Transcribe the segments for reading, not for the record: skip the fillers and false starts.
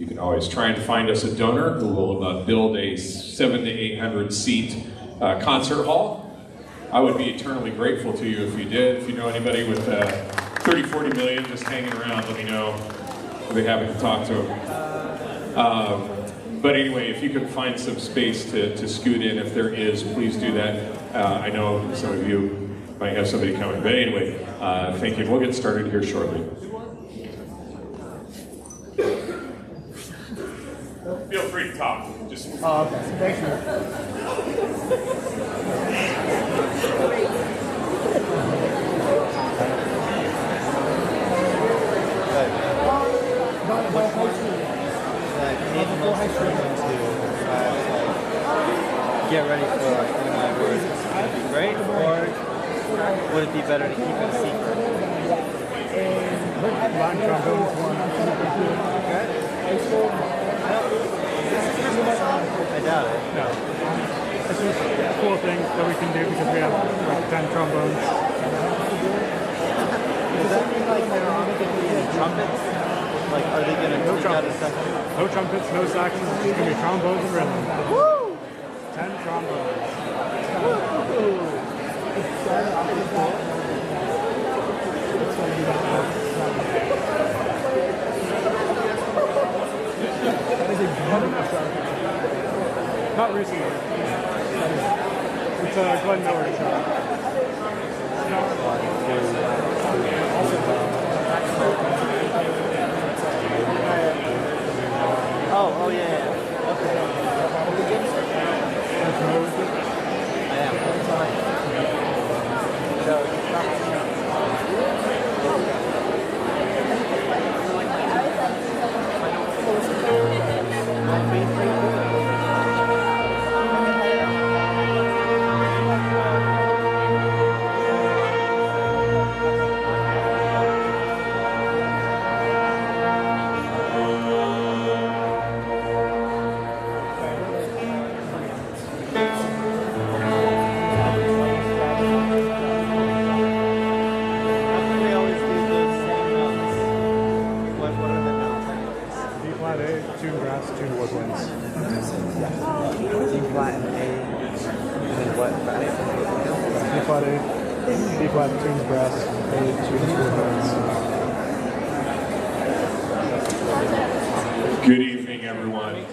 You can always try and find us a donor who will build a 700 to 800 seat concert hall. I would be eternally grateful to you if you did. If you know anybody with 30, 40 million just hanging around, let me know. I'll be happy to talk to them. But anyway, if you could find some space to scoot in, if there is, please do that. I know some of you might have somebody coming. But anyway, thank you. We'll get started here shortly. Feel free to talk. Just. Oh, okay. Thank you. Get ready for my words. Would it be great, or would it be better to keep it a secret? I doubt it. No. It's just a cool thing that we can do because we have like 10 trombones. Does that mean like there aren't going to be any trumpets? Like, are they going to take out a section? No trumpets, no saxes, it's just going to be trombones and rhythm. Woo! 10 trombones. Woo! Not recently. It's a Glenn Miller show. Oh, yeah. Okay. I am. Good evening, everyone.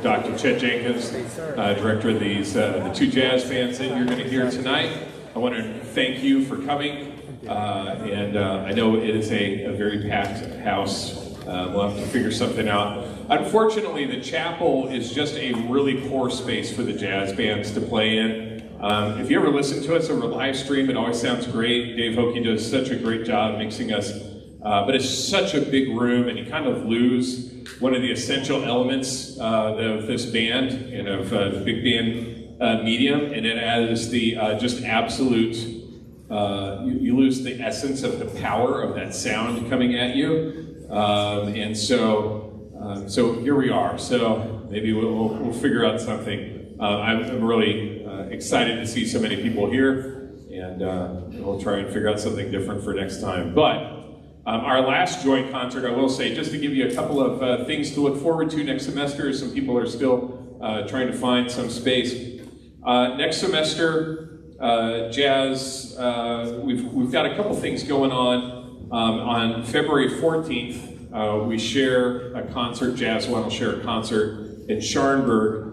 Dr. Chet Jenkins, director of the two jazz bands that you're going to hear tonight. I want to thank you for coming, and I know it is a very packed house. We'll have to figure something out. Unfortunately, the chapel is just a really poor space for the jazz bands to play in. If you ever listen to us over live stream, it always sounds great. Dave Hokie does such a great job mixing us, but it's such a big room, and you kind of lose one of the essential elements of this band and of the big band medium, and it adds the just absolute, you lose the essence of the power of that sound coming at you. And so here we are. So maybe we'll figure out something. I'm really excited to see so many people here, and we'll try and figure out something different for next time. But our last joint concert, I will say, just to give you a couple of things to look forward to next semester. Some people are still trying to find some space. Next semester, jazz, we've got a couple things going on. On February 14th, we share a concert, Jazz One will share a concert in Scharenburg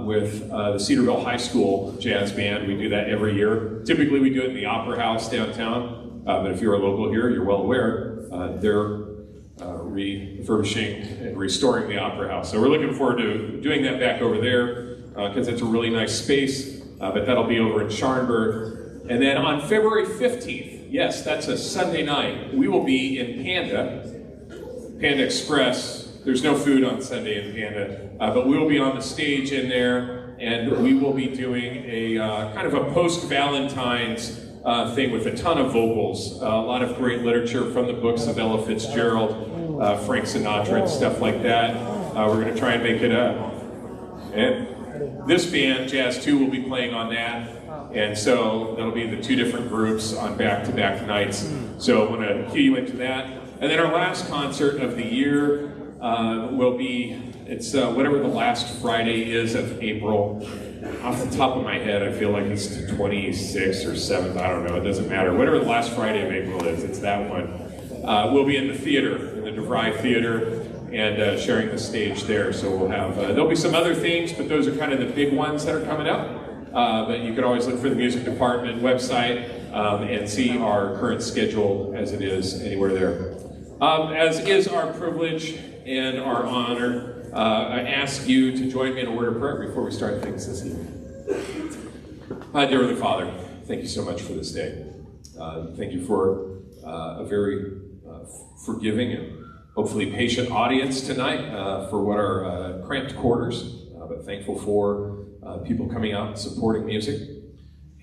with the Cedarville High School Jazz Band. We do that every year. Typically we do it in the Opera House downtown. But if you're a local here, you're well aware, they're refurbishing and restoring the Opera House. So we're looking forward to doing that back over there because it's a really nice space, but that'll be over in Scharenburg. And then on February 15th, yes, that's a Sunday night, we will be in Panda Express. There's no food on Sunday in Panda, but we will be on the stage in there, and we will be doing a kind of a post-Valentine's thing with a ton of vocals, a lot of great literature from the books of Ella Fitzgerald, Frank Sinatra, and stuff like that. We're going to try and make it up. And this band, Jazz 2, will be playing on that, and so that'll be the two different groups on back-to-back nights. So I want to cue you into that. And then our last concert of the year, will be, it's whatever the last Friday is of April. Off the top of my head, I feel like it's the 26th or 7th, I don't know, it doesn't matter. Whatever the last Friday of April is, it's that one. We'll be in the theater, in the DeVry Theater, and sharing the stage there. So we'll have, there'll be some other things, but those are kind of the big ones that are coming up. But you can always look for the music department website and see our current schedule as it is anywhere there. As is our privilege and our honor, I ask you to join me in a word of prayer before we start things this evening. Dear Heavenly Father, thank you so much for this day. Thank you for a very forgiving and hopefully patient audience tonight for what are cramped quarters, but thankful for people coming out and supporting music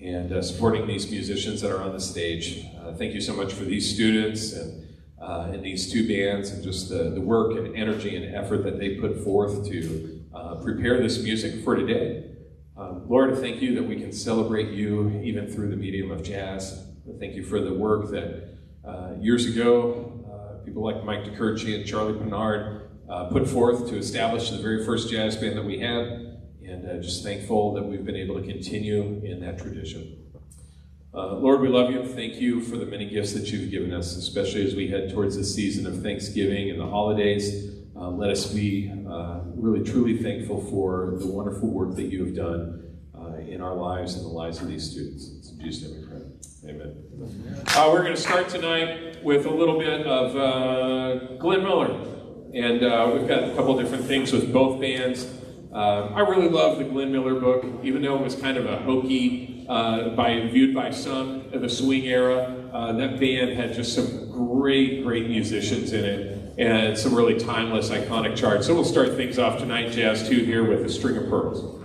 and supporting these musicians that are on the stage. Thank you so much for these students and these two bands and just the work and energy and effort that they put forth to prepare this music for today. Lord, thank you that we can celebrate you even through the medium of jazz. Thank you for the work that years ago people like Mike DeCurci and Charlie Pinard put forth to establish the very first jazz band that we had, and just thankful that we've been able to continue in that tradition. Lord, we love you. Thank you for the many gifts that you've given us, especially as we head towards the season of Thanksgiving and the holidays. Let us be really, truly thankful for the wonderful work that you have done in our lives and the lives of these students. It's in Jesus' name we pray. Amen. We're going to start tonight with a little bit of Glenn Miller. And we've got a couple different things with both bands. I really love the Glenn Miller book, even though it was kind of a hokey, viewed by some of the swing era. That band had just some great musicians in it, and some really timeless, iconic charts. So we'll start things off tonight, Jazz 2 here with A String of Pearls.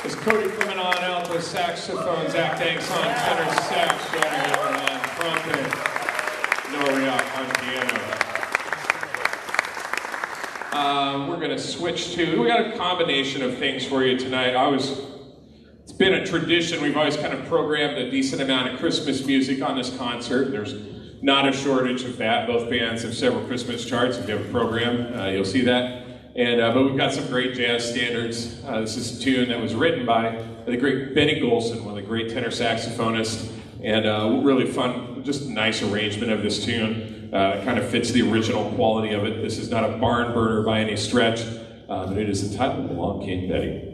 It's Cody Clement on alto saxophone, Zach Danks on tenor sax, Johnny Miller on trumpet, Noah Riak on piano. We're going to switch to, we got a combination of things for you tonight. It's been a tradition, we've always kind of programmed a decent amount of Christmas music on this concert. There's not a shortage of that. Both bands have several Christmas charts. If you have a program, you'll see that. But we've got some great jazz standards. This is a tune that was written by the great Benny Golson, one of the great tenor saxophonists, and really fun, just a nice arrangement of this tune. It kind of fits the original quality of it. This is not a barn burner by any stretch, but it is entitled Along Came Betty.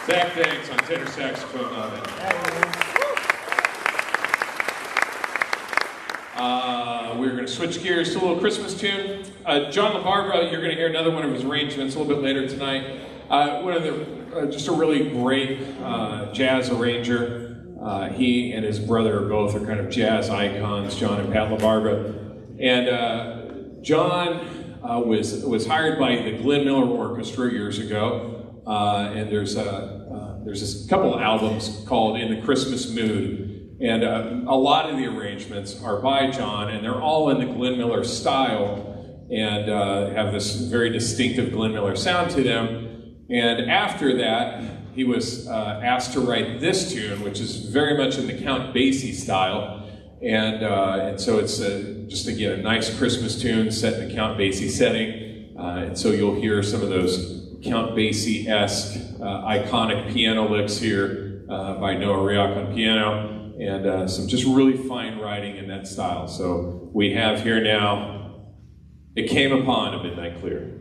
Zach Danks on tenor saxophone on it. We're going to switch gears to a little Christmas tune. John LaBarbera, you're going to hear another one of his arrangements a little bit later tonight. Just a really great jazz arranger. He and his brother both are kind of jazz icons, John and Pat LaBarbera. And John was hired by the Glenn Miller Orchestra years ago. And there's this couple of albums called In the Christmas Mood. And a lot of the arrangements are by John, and they're all in the Glenn Miller style, and have this very distinctive Glenn Miller sound to them. And after that, he was asked to write this tune, which is very much in the Count Basie style. And so it's just, again, a nice Christmas tune set in the Count Basie setting. And so you'll hear some of those Count Basie-esque iconic piano licks here by Noah Rioch on piano. And some just really fine writing in that style. So we have here now, It Came Upon a Midnight Clear.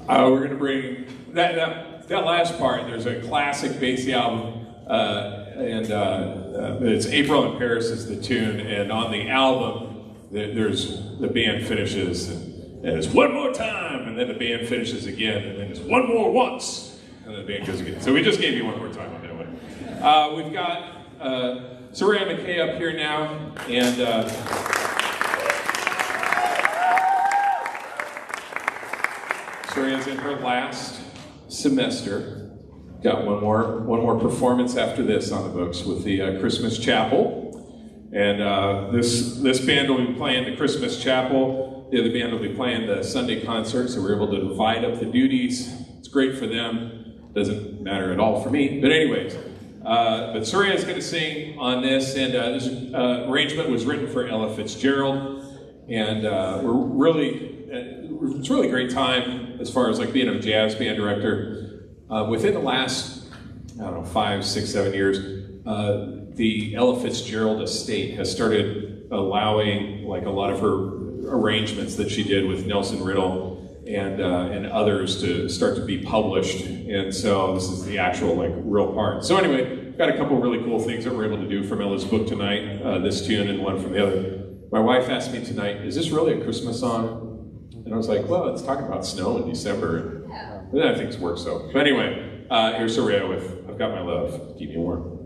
We're going to bring that last part. There's a classic Basie album, and it's April in Paris is the tune, and on the album, the band finishes, and it's one more time, and then the band finishes again, and then it's one more once, and then the band goes again. So we just gave you one more time on that one. We've got Soraya McKay up here now, and Soraya's in her last semester. Got one more performance after this on the books with the Christmas Chapel, and this band will be playing the Christmas Chapel. The other band will be playing the Sunday concert, so we're able to divide up the duties. It's great for them. Doesn't matter at all for me. But anyways, but Soraya is going to sing on this, and this arrangement was written for Ella Fitzgerald, and it's really a great time as far as like being a jazz band director. Within the last, 5, 6, 7 years, the Ella Fitzgerald estate has started allowing like a lot of her arrangements that she did with Nelson Riddle and others to start to be published. And so this is the actual like real part. So anyway, got a couple really cool things that we're able to do from Ella's book tonight, this tune and one from the other. My wife asked me tonight, is this really a Christmas song? And I was like, well, it's talking about snow in December. And then I think it's worked so. But anyway, here's Soraya with I've Got My Love, Keep Me Warm.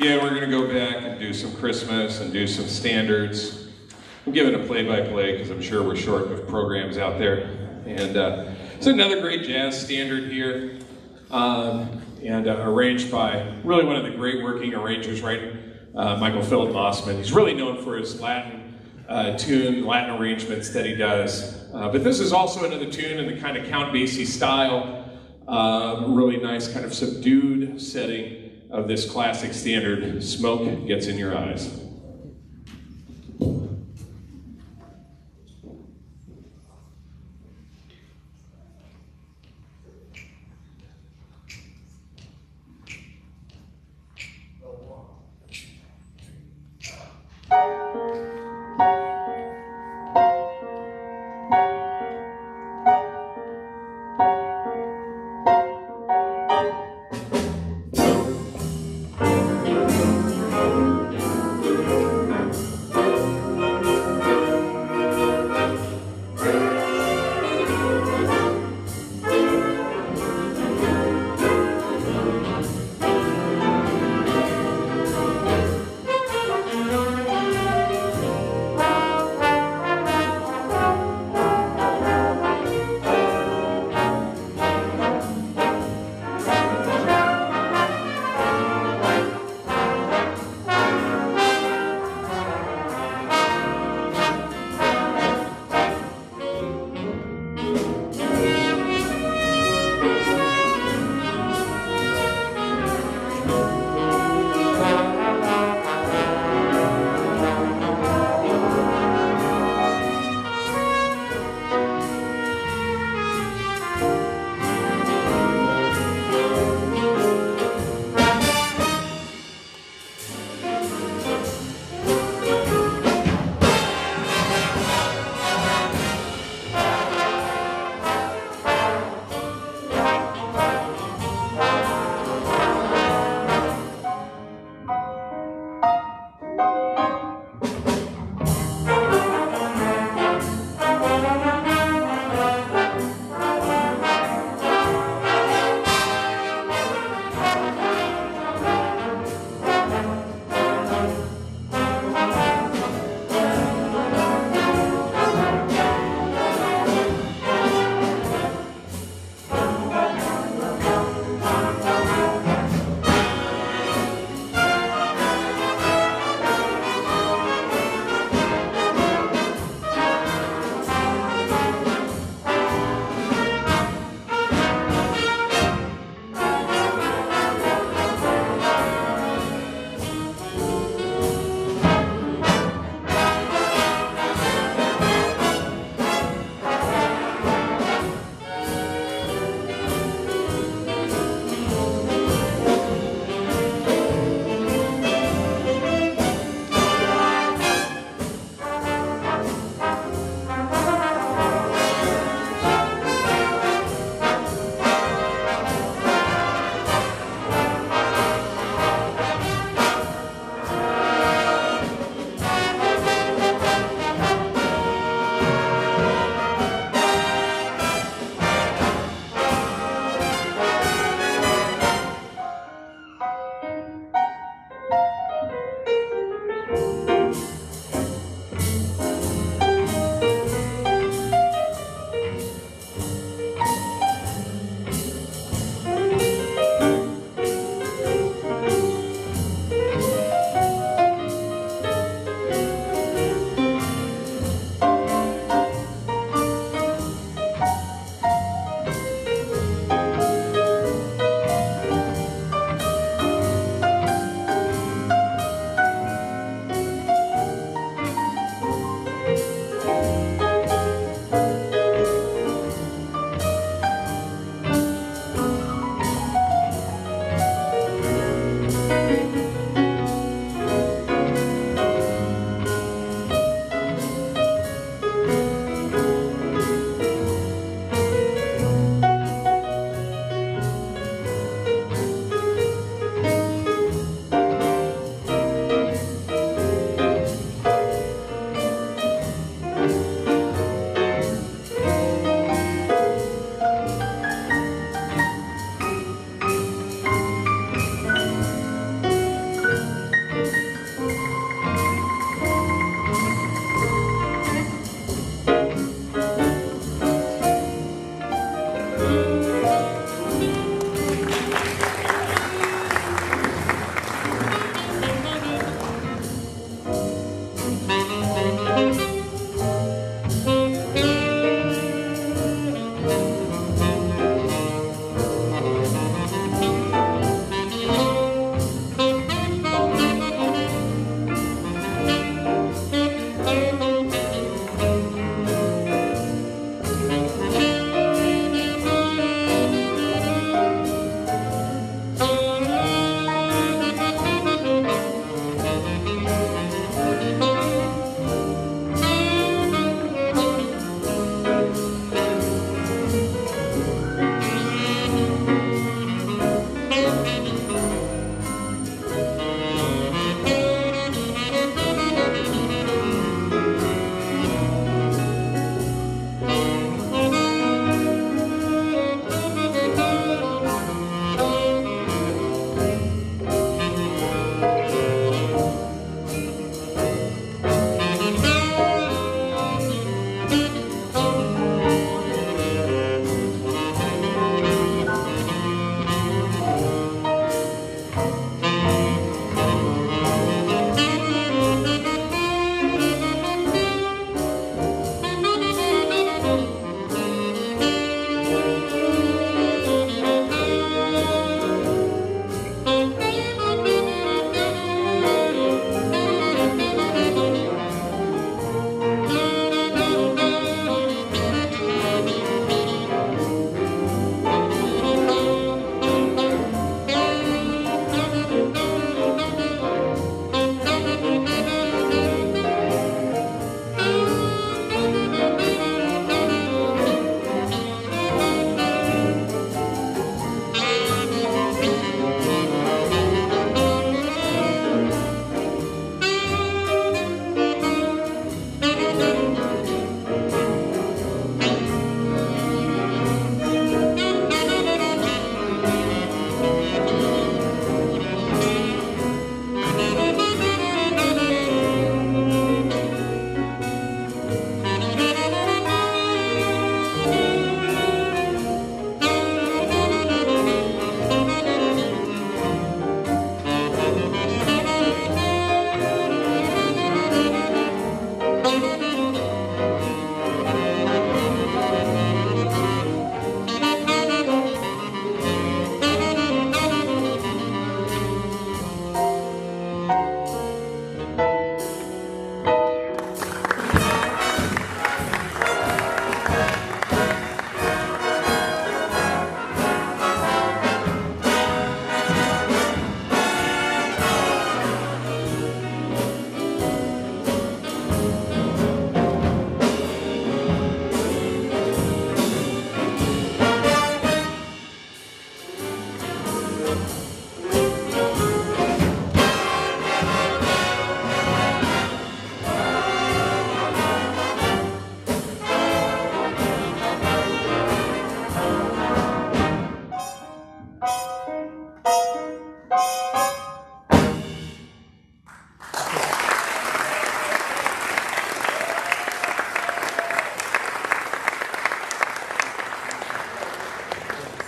Again, we're going to go back and do some Christmas and do some standards. I'm giving a play-by-play because I'm sure we're short of programs out there. And it's another great jazz standard here, and arranged by really one of the great working arrangers, right? Michael Philip Mossman. He's really known for his Latin Latin arrangements that he does. But this is also another tune in the kind of Count Basie style, really nice kind of subdued setting of this classic standard, Smoke Gets in Your Eyes.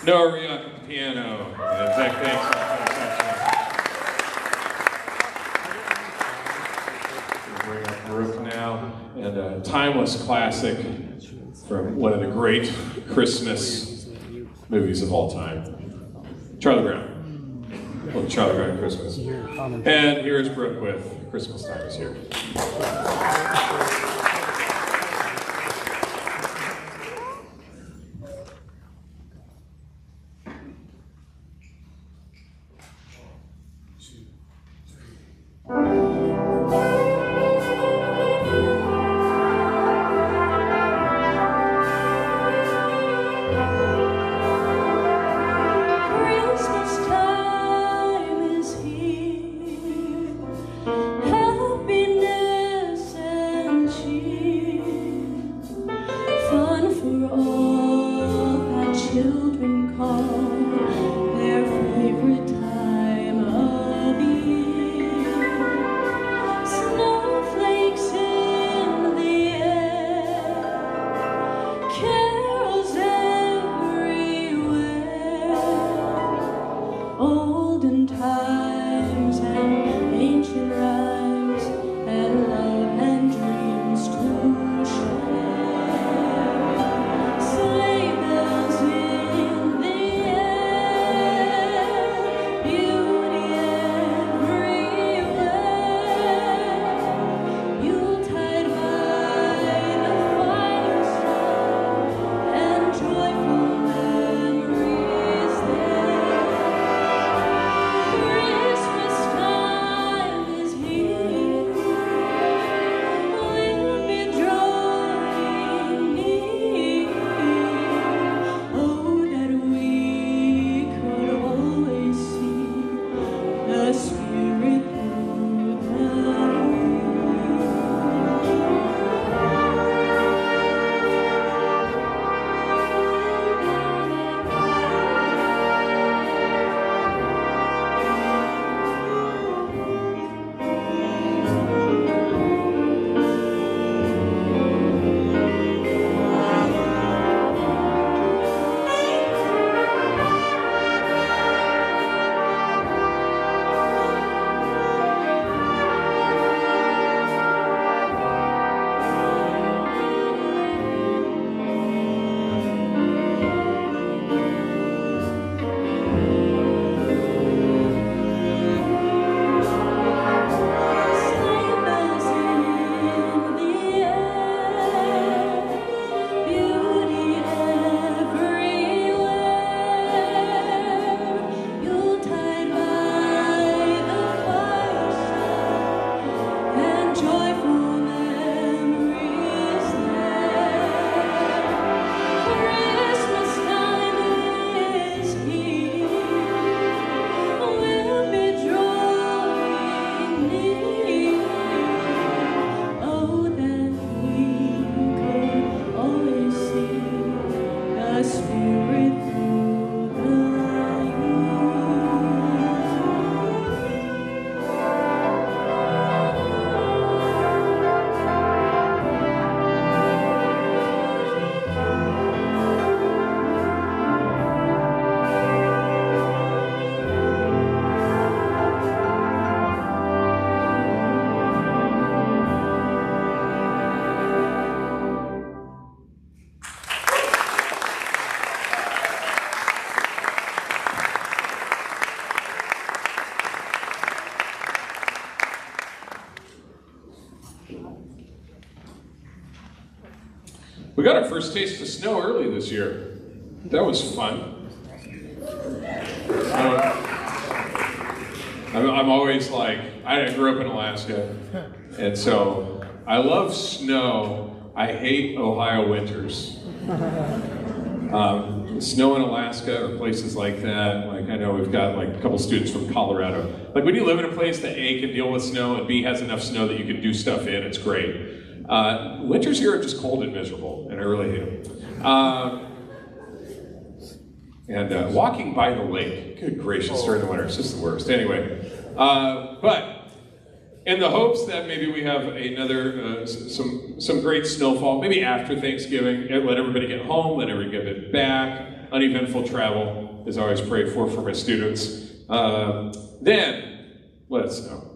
Noah Rioch at the piano. And Zach Banks on the saxophone. Bring up Brooke now, and a timeless classic from one of the great Christmas movies of all time, Charlie Brown. Well, Charlie Brown Christmas. And here's Brooke with Christmas Time is Here. We got our first taste of snow early this year. That was fun. I'm always like, I grew up in Alaska, and so I love snow. I hate Ohio winters. Snow in Alaska or places like that, like I know we've got like a couple students from Colorado. Like when you live in a place that A, can deal with snow, and B, has enough snow that you can do stuff in, it's great. Winters here are just cold and miserable, and I really hate them. And walking by the lake, good gracious, during the winter, it's just the worst. Anyway, but in the hopes that maybe we have another, some great snowfall, maybe after Thanksgiving, let everybody get home, let everybody get back. uneventful travel is always prayed for my students. Then, let us know.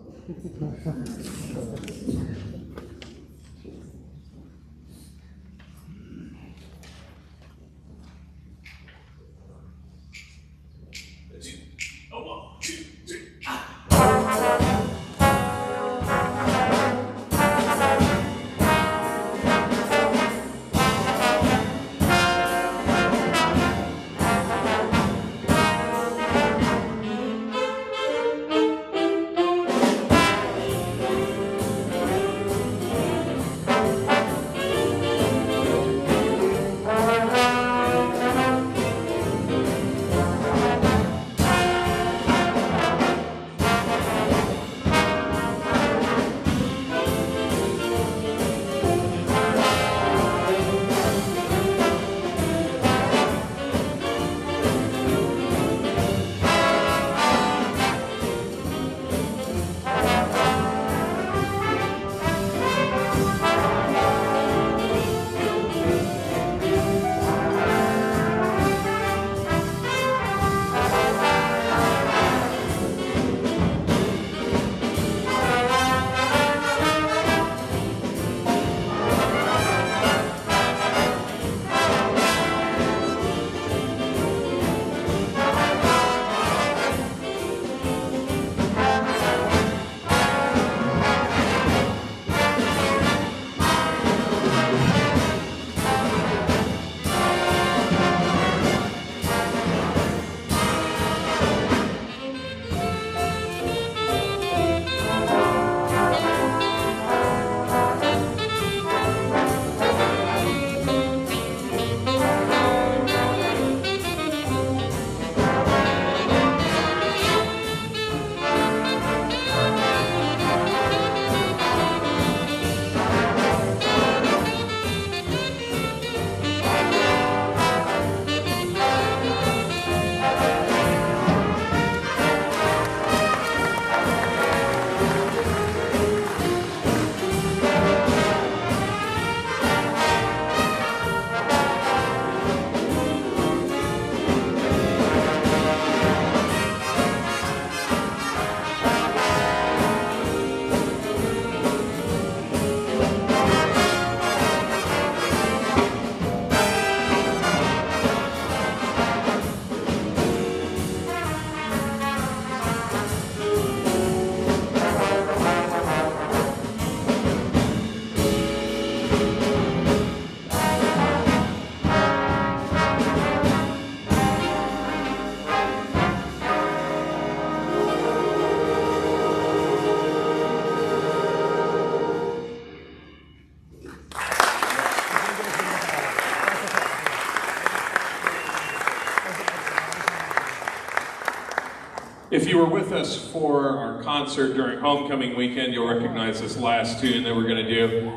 If you were with us for our concert during homecoming weekend, you'll recognize this last tune that we're going to do.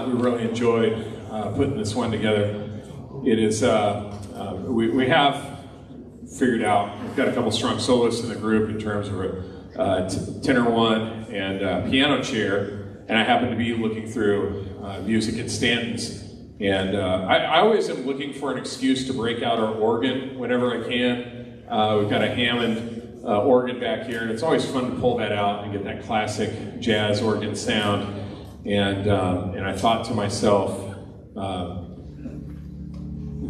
We really enjoyed putting this one together. It is, we have figured out, we've got a couple strong soloists in the group in terms of a tenor one and a piano chair, and I happen to be looking through music in stanzas. And I always am looking for an excuse to break out our organ whenever I can. We've got a Hammond organ back here, and it's always fun to pull that out and get that classic jazz organ sound. And I thought to myself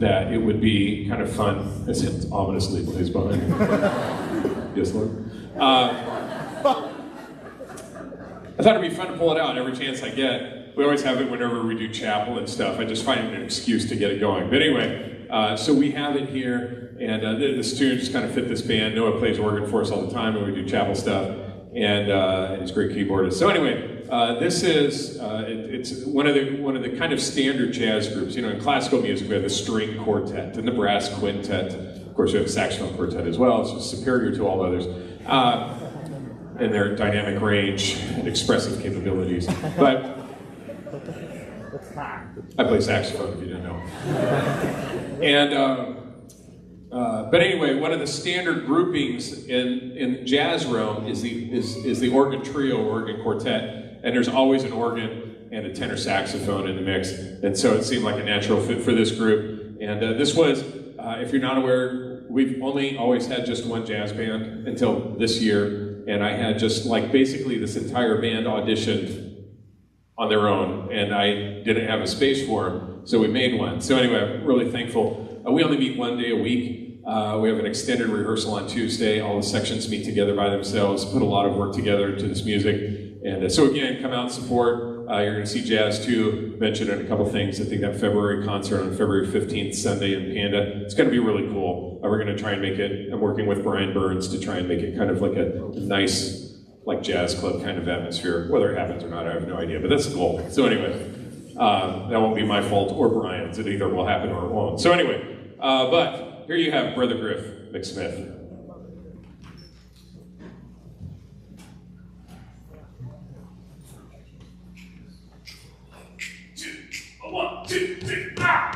that it would be kind of fun. It's ominously plays behind me. Yes, Lord. I thought it'd be fun to pull it out every chance I get. We always have it whenever we do chapel and stuff. I just find it an excuse to get it going. But anyway, so we have it here, and this tune just kind of fit this band. Noah plays organ for us all the time when we do chapel stuff, and he's a great keyboardist. So anyway, this is it's one of the kind of standard jazz groups. You know, in classical music we have the string quartet and the brass quintet. Of course, we have a saxophone quartet as well. It's just superior to all others. And their dynamic range and expressive capabilities. But I play saxophone, if you didn't know. And but anyway, one of the standard groupings in jazz realm is the organ trio, organ quartet, and there's always an organ and a tenor saxophone in the mix, and so it seemed like a natural fit for this group. And this was if you're not aware, we've only always had just one jazz band until this year, and I had just like basically this entire band auditioned on their own, and I didn't have a space for them, so we made one. So anyway, I'm really thankful. We only meet one day a week. We have an extended rehearsal on Tuesday. All the sections meet together by themselves, put a lot of work together to this music. And so again, come out and support. You're going to see Jazz 2 mentioned in a couple things. I think that February concert on February 15th, Sunday in Panda. It's going to be really cool. We're going to try and make it, I'm working with Brian Burns to try and make it kind of like a nice, like jazz club kind of atmosphere. Whether it happens or not, I have no idea, but that's the goal. So anyway, that won't be my fault or Brian's. It either will happen or it won't. So anyway, but here you have Brother Griff McSmith. One, two, three, ah!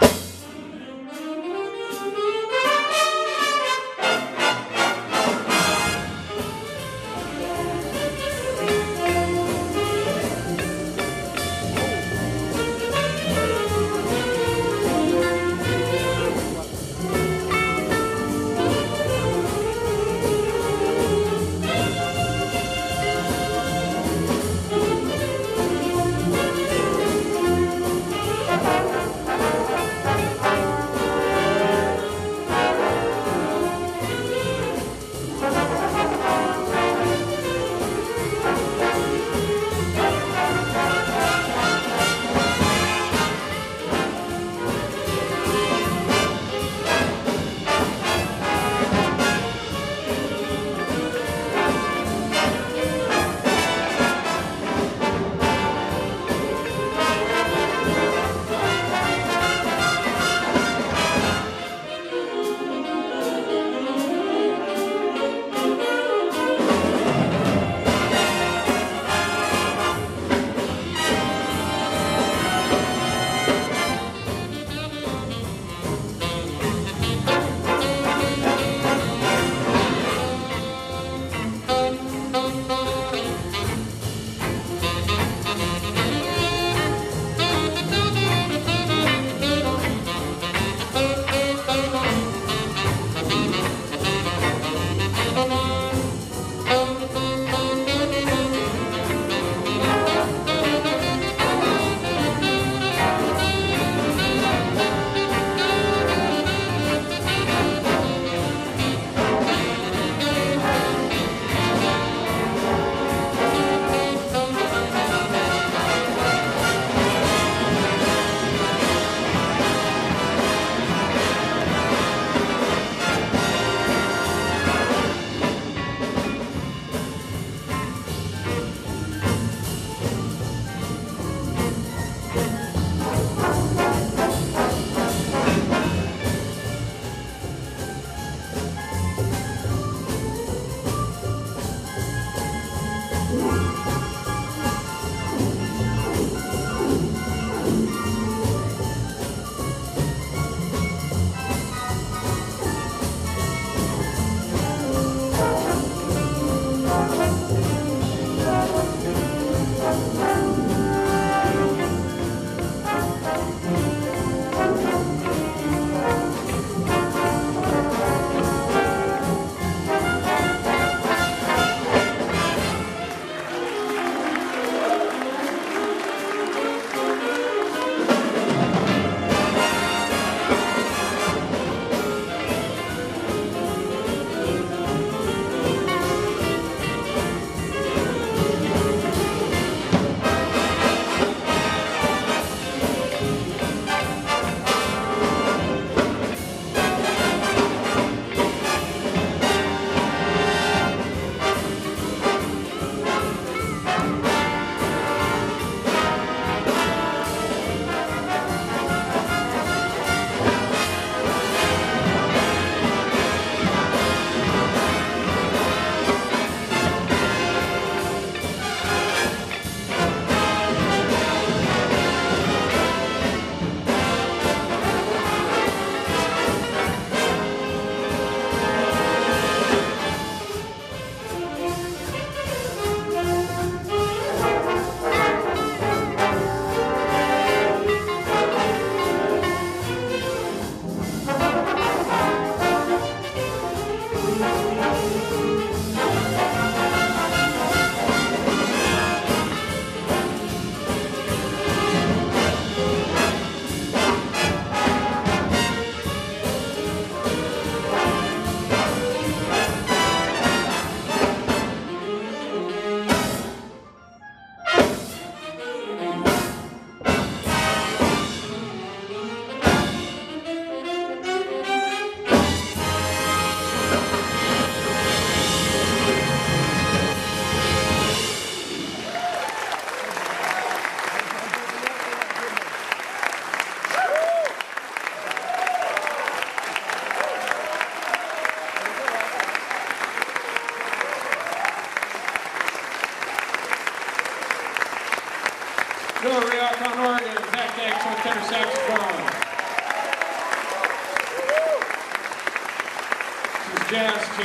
Jazz 2.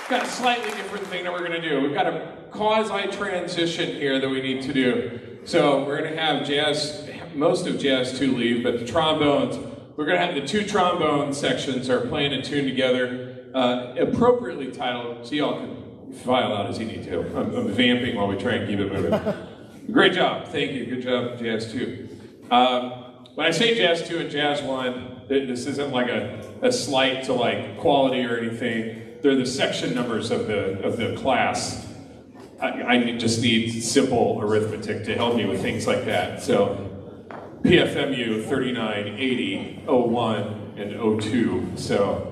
Got a slightly different thing that we're going to do. We've got a quasi-transition here that we need to do. So we're going to have Jazz, most of Jazz 2 leave, but the trombones, we're going to have the two trombone sections are playing a tune together, appropriately titled, so y'all can file out as you need to. I'm vamping while we try and keep it moving. Great job. Thank you. Good job, Jazz 2. When I say Jazz 2 and Jazz 1, this isn't like a slight to like quality or anything. They're the section numbers of the class. I just need simple arithmetic to help me with things like that. So PFMU 39, 80, 01, and 02. So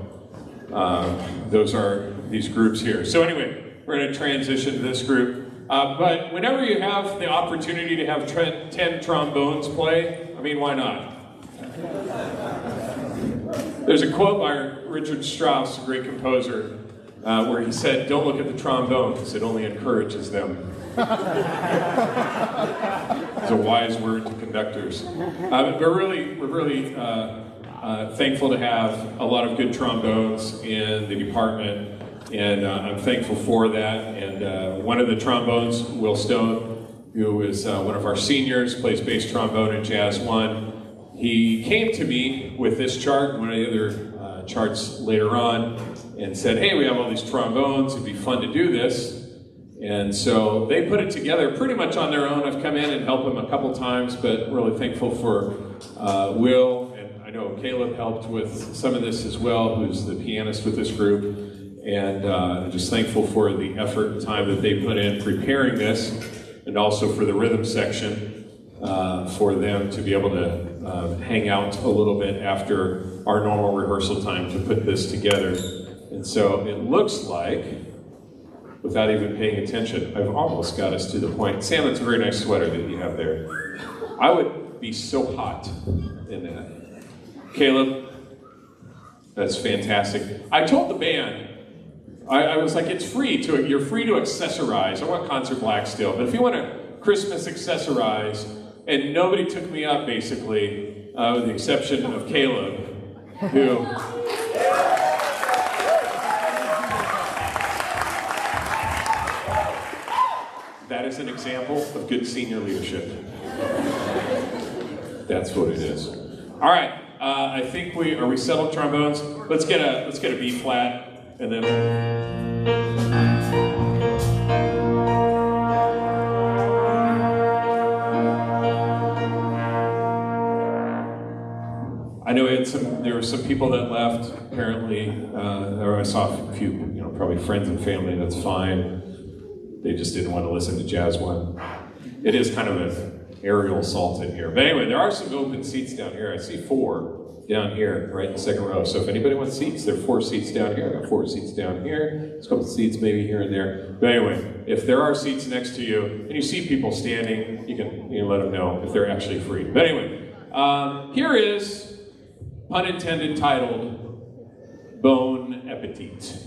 those are these groups here. So anyway, we're going to transition to this group. But whenever you have the opportunity to have 10 trombones play, I mean, why not? There's a quote by Richard Strauss, a great composer, where he said, "Don't look at the trombones, it only encourages them." It's a wise word to conductors. We're really thankful to have a lot of good trombones in the department, and I'm thankful for that. And one of the trombones, Will Stone, who is one of our seniors, plays bass trombone in Jazz 1. He came to me with this chart, one of the other charts later on, and said, "Hey, we have all these trombones, it'd be fun to do this." And so they put it together pretty much on their own. I've come in and helped them a couple times, but really thankful for Will, and I know Caleb helped with some of this as well, who's the pianist with this group. And just thankful for the effort and time that they put in preparing this, and also for the rhythm section, for them to be able to hang out a little bit after our normal rehearsal time to put this together. And so it looks like, without even paying attention, I've almost got us to the point. Sam, it's a very nice sweater that you have there. I would be so hot in that. Caleb, that's fantastic. I told the band, I was like, you're free to accessorize. I want Concert Black still, but if you want to Christmas accessorize, and nobody took me up, basically, with the exception of Caleb, who... That is an example of good senior leadership. That's what it is. All right, I think are we settled trombones? Let's get a B flat, and then. I know there were some people that left. Apparently, or I saw a few, probably friends and family. That's fine. They just didn't want to listen to Jazz 1. It is kind of an aerial assault in here. But anyway, there are some open seats down here. I see 4 down here, right in the second row. So if anybody wants seats, there are 4 seats down here. I got 4 seats down here. There's a couple of seats maybe here and there. But anyway, if there are seats next to you, and you see people standing, you can let them know if they're actually free. But anyway, here is, pun intended, titled Bon Appetit.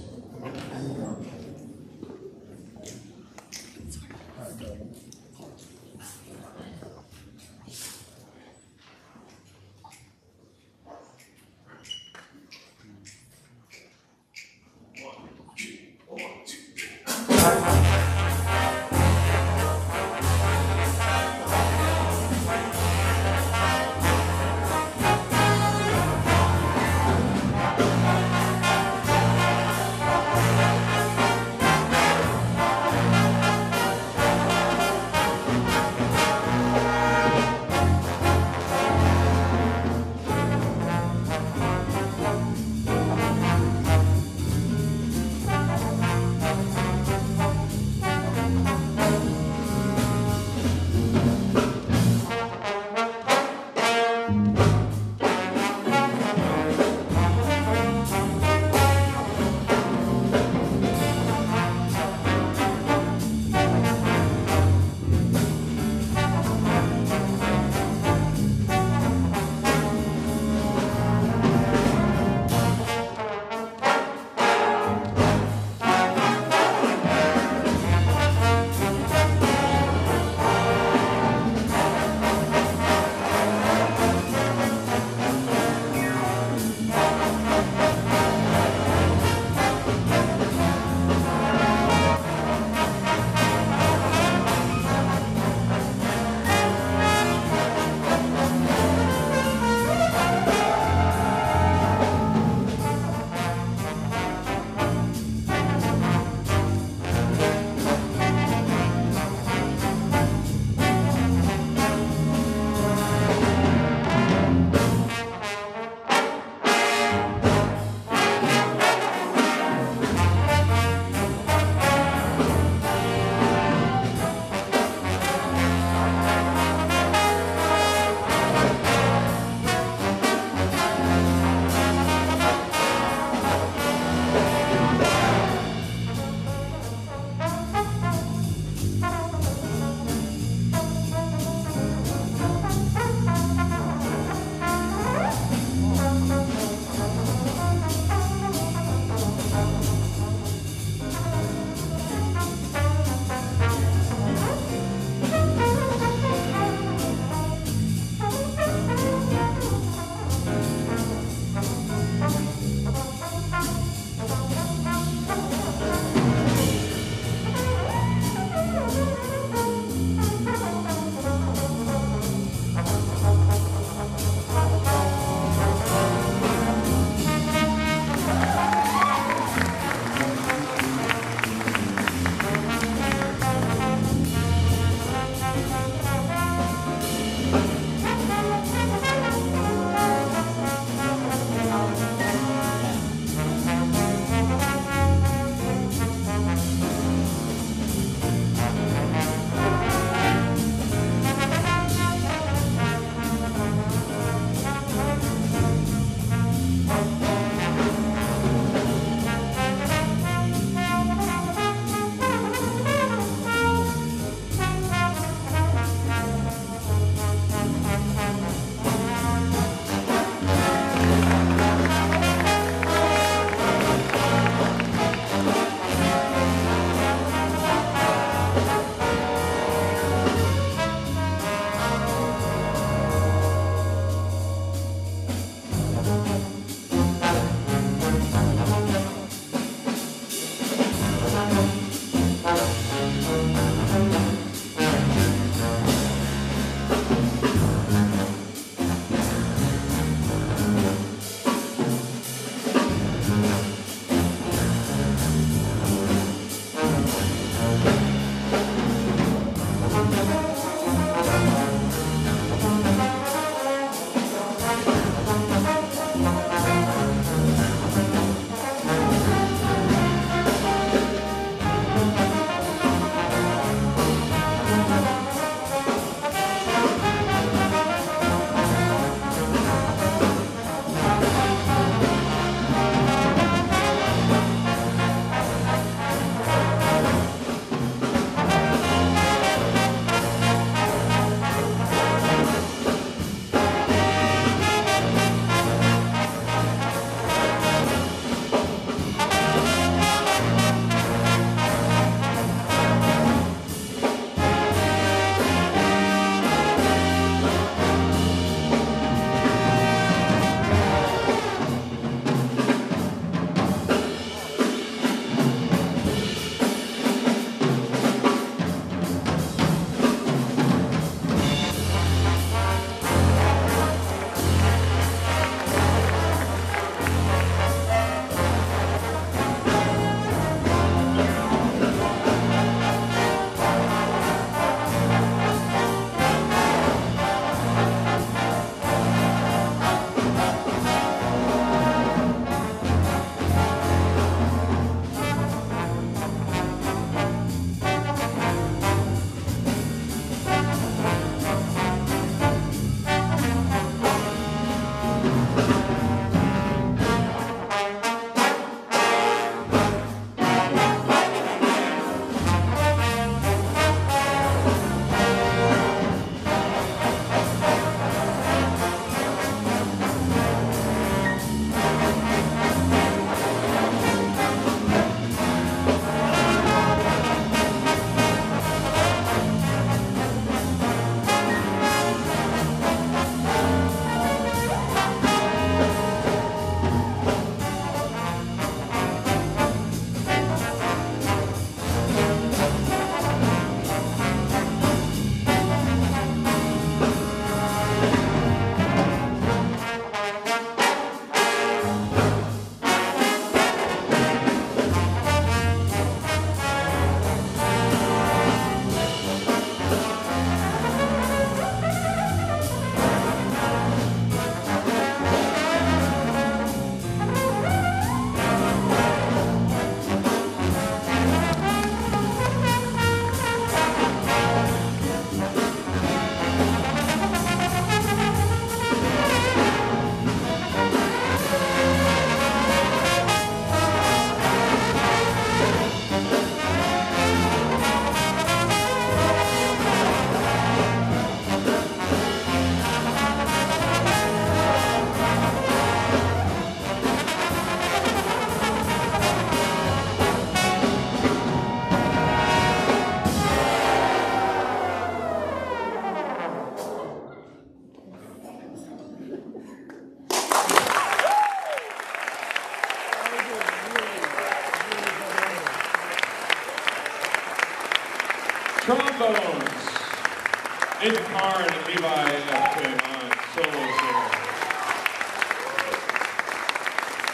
Nathan Carr and Levi Epstein on solos there.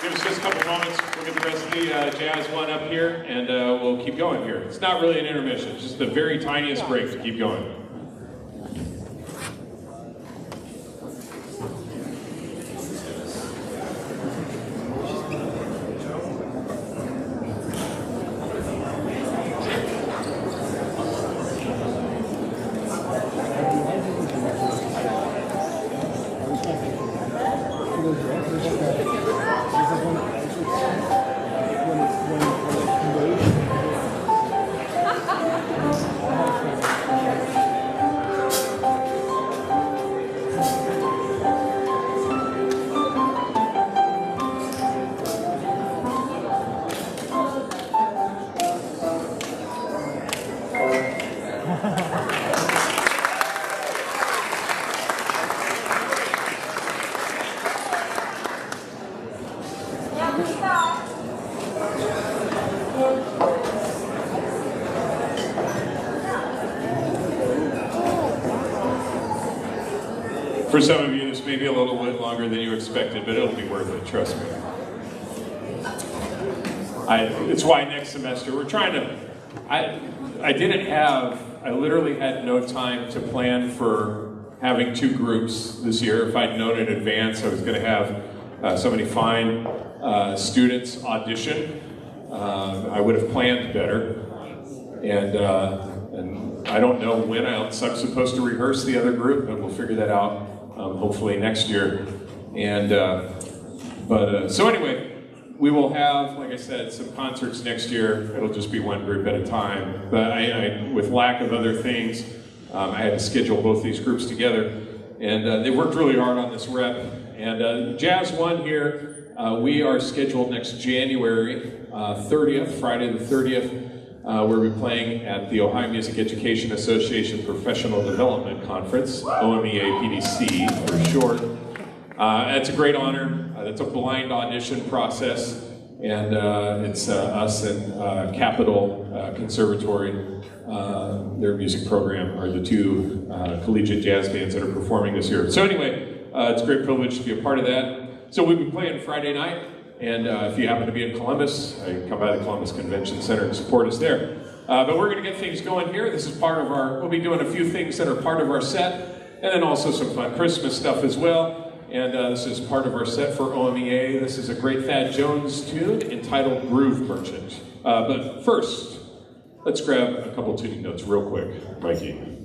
Give us just a couple moments. We'll get the rest of the jazz one up here, and we'll keep going here. It's not really an intermission. It's just the very tiniest break to keep going. For some of you, this may be a little bit longer than you expected, but it'll be worth it, trust me. It's why next semester we're trying to, I literally had no time to plan for having 2 groups this year. If I'd known in advance I was going to have so many fine students audition, I would have planned better. And I don't know when else I'm supposed to rehearse the other group, but we'll figure that out hopefully next year. And so anyway, we will have, like I said, some concerts next year. It'll just be one group at a time. But with lack of other things, I had to schedule both these groups together. And they worked really hard on this rep. And Jazz 1 here, we are scheduled next January 30th, Friday the 30th. We'll be playing at the Ohio Music Education Association Professional Development Conference, OMEA PDC for short. It's a great honor. It's a blind audition process, and it's us and Capitol Conservatory. Their music program are the 2 collegiate jazz bands that are performing this year. So anyway, it's a great privilege to be a part of that. So we'll be playing Friday night. And if you happen to be in Columbus, come by the Columbus Convention Center and support us there. But we're going to get things going here. This is part of we'll be doing a few things that are part of our set, and then also some fun Christmas stuff as well. And this is part of our set for OMEA. This is a great Thad Jones tune entitled Groove Merchant. But first, let's grab a couple tuning notes real quick, Mikey.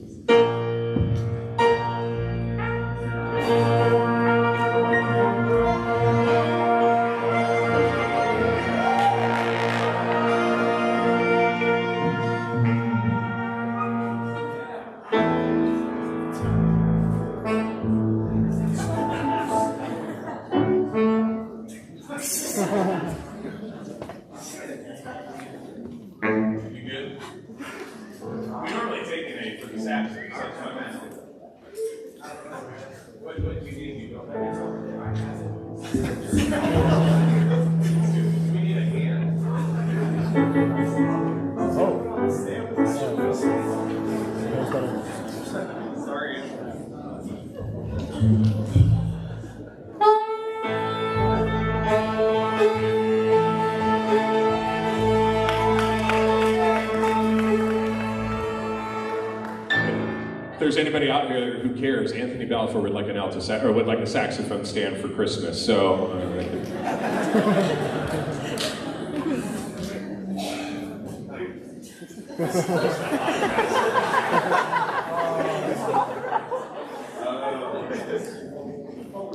If there's anybody out here who cares, Anthony Balfour would like an alto or would like a saxophone stand for Christmas. So.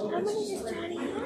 How many does Johnny have?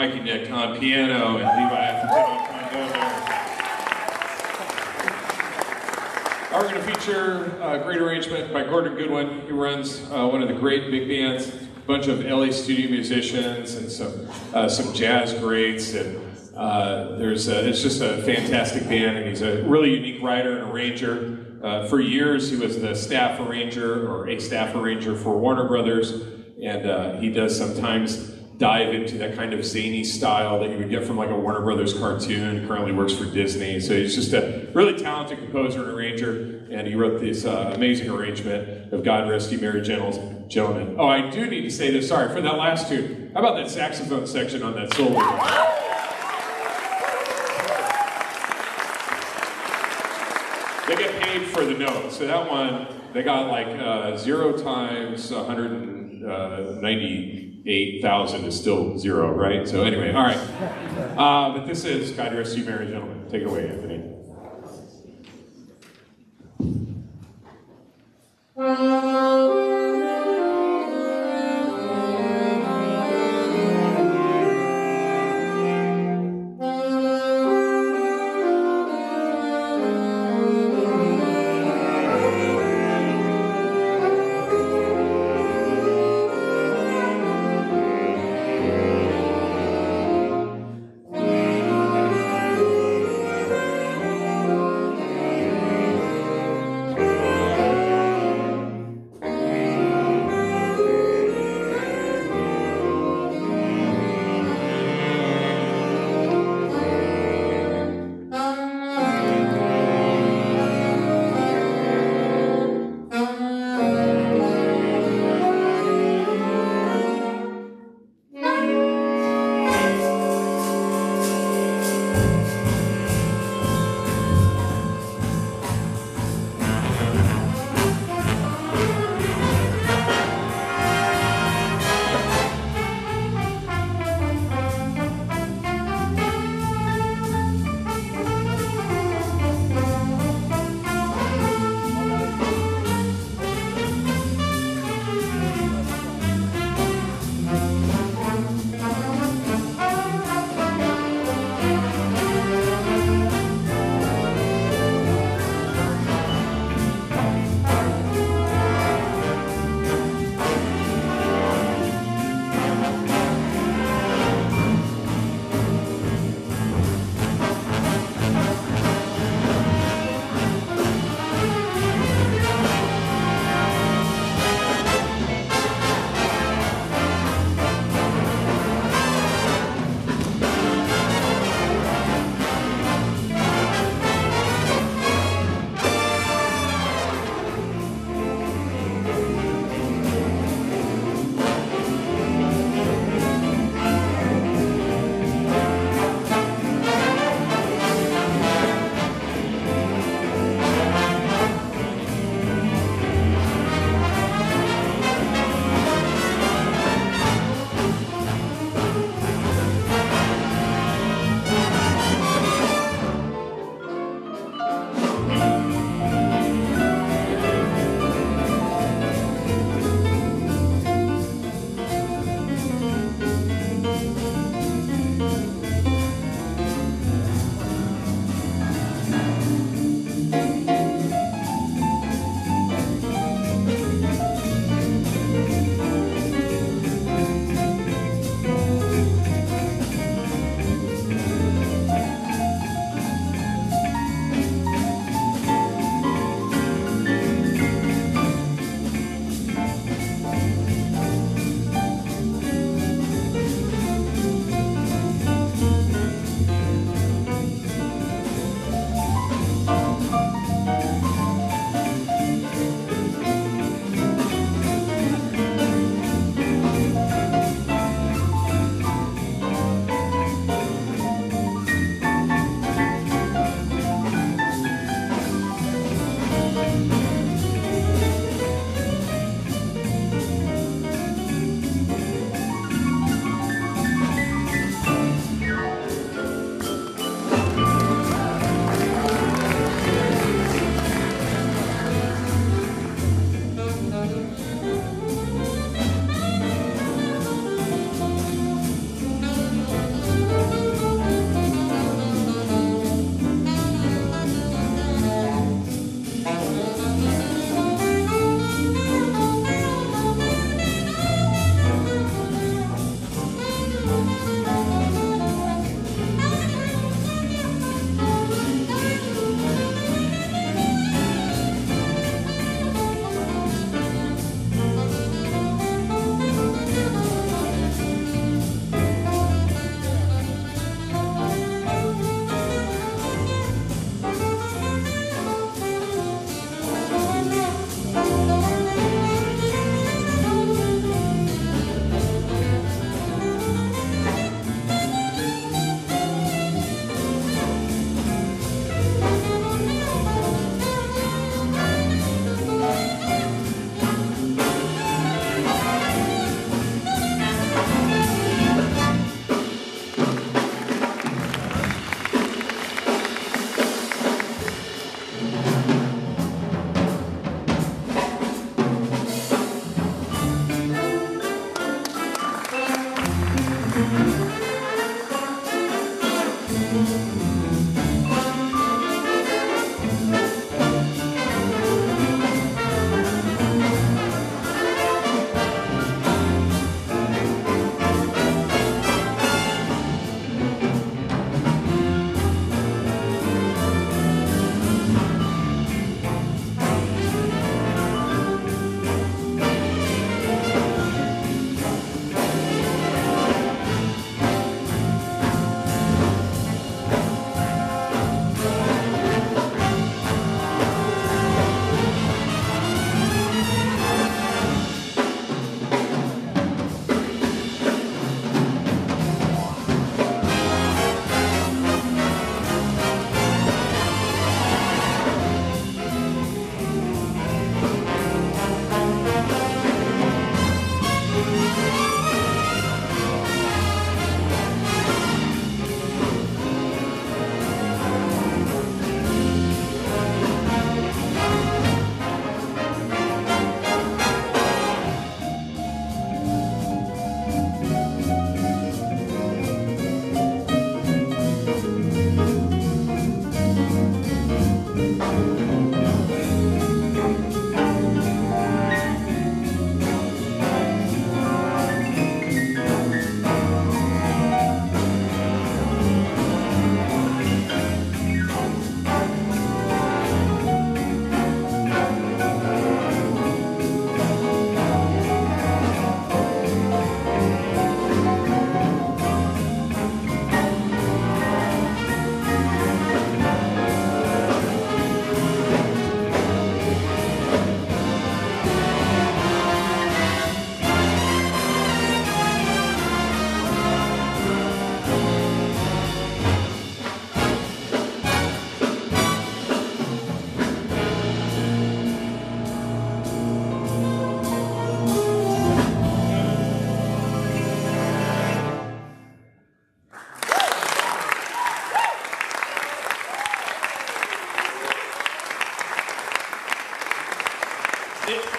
Mikey Nick on piano, and Levi Atherton on trombone. We're going to feature a great arrangement by Gordon Goodwin. He runs one of the great big bands, a bunch of LA studio musicians and some jazz greats, and it's just a fantastic band, and he's a really unique writer and arranger. For years, he was the staff arranger or a staff arranger for Warner Brothers, and he does sometimes dive into that kind of zany style that you would get from like a Warner Brothers cartoon. Currently works for Disney, so he's just a really talented composer and arranger, and he wrote this amazing arrangement of God Rest Ye Merry Gentlemen. Oh, I do need to say this, sorry, for that last tune, how about that saxophone section on that solo? They get paid for the note, so that one, they got like 0 times 198,000 is still 0, right? So anyway, all right. But this is God Rest You Merry Gentlemen. Take it away, Anthony.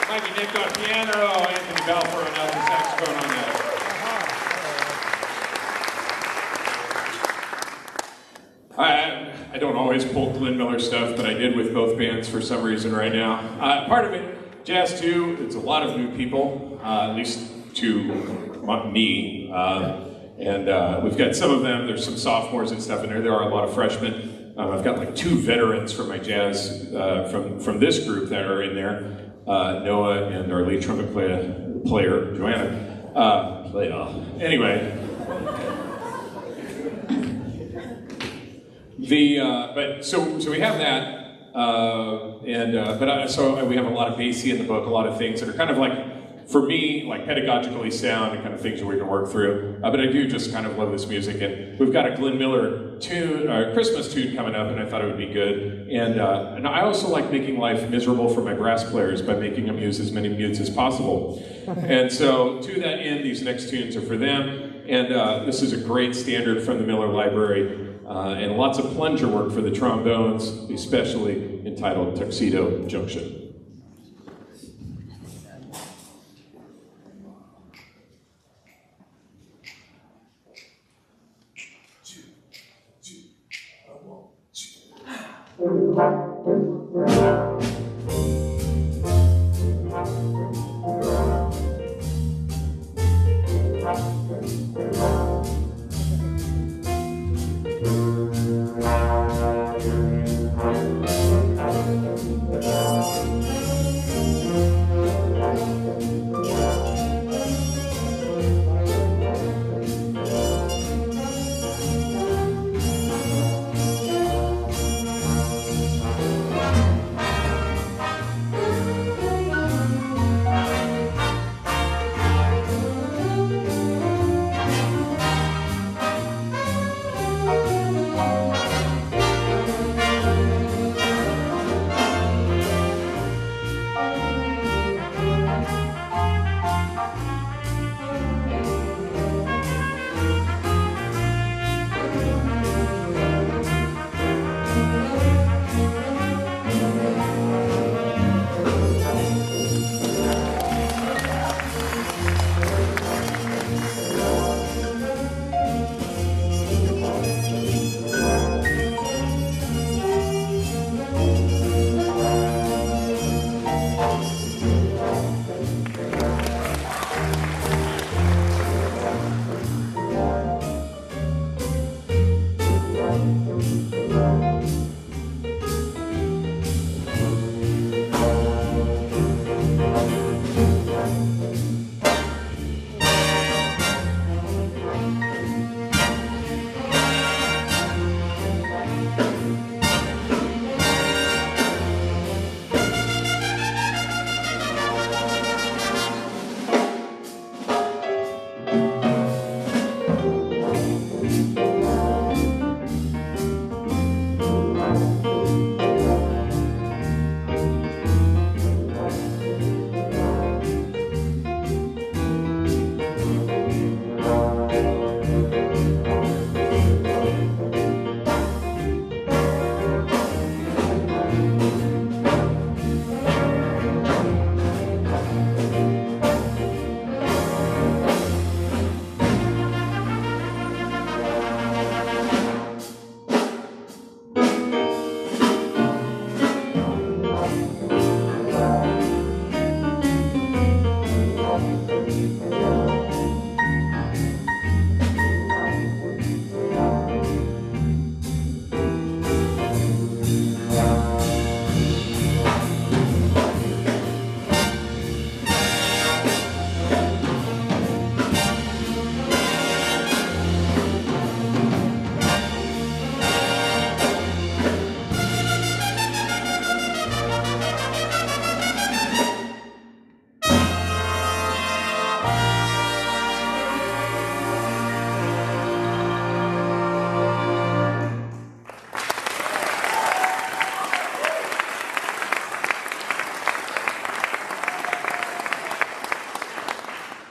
Mikey Nick on piano, Anthony Balfour on alto saxophone on that. I don't always pull Glenn Miller stuff, but I did with both bands for some reason right now. Part of it, Jazz 2, it's a lot of new people, at least to me. And we've got some of them, there's some sophomores and stuff in there. There are a lot of freshmen. I've got like 2 veterans from my jazz, from this group that are in there. Noah and our lead trumpet player Joanna. Anyway. So we have that, so we have a lot of bassy in the book, a lot of things that are kind of like, for me, like pedagogically sound and kind of things that we can work through. But I do just kind of love this music, and we've got a Glenn Miller tune, Christmas tune coming up, and I thought it would be good. And I also like making life miserable for my brass players by making them use as many mutes as possible. And so to that end, these next tunes are for them. And this is a great standard from the Miller Library. And lots of plunger work for the trombones, especially entitled Tuxedo Junction.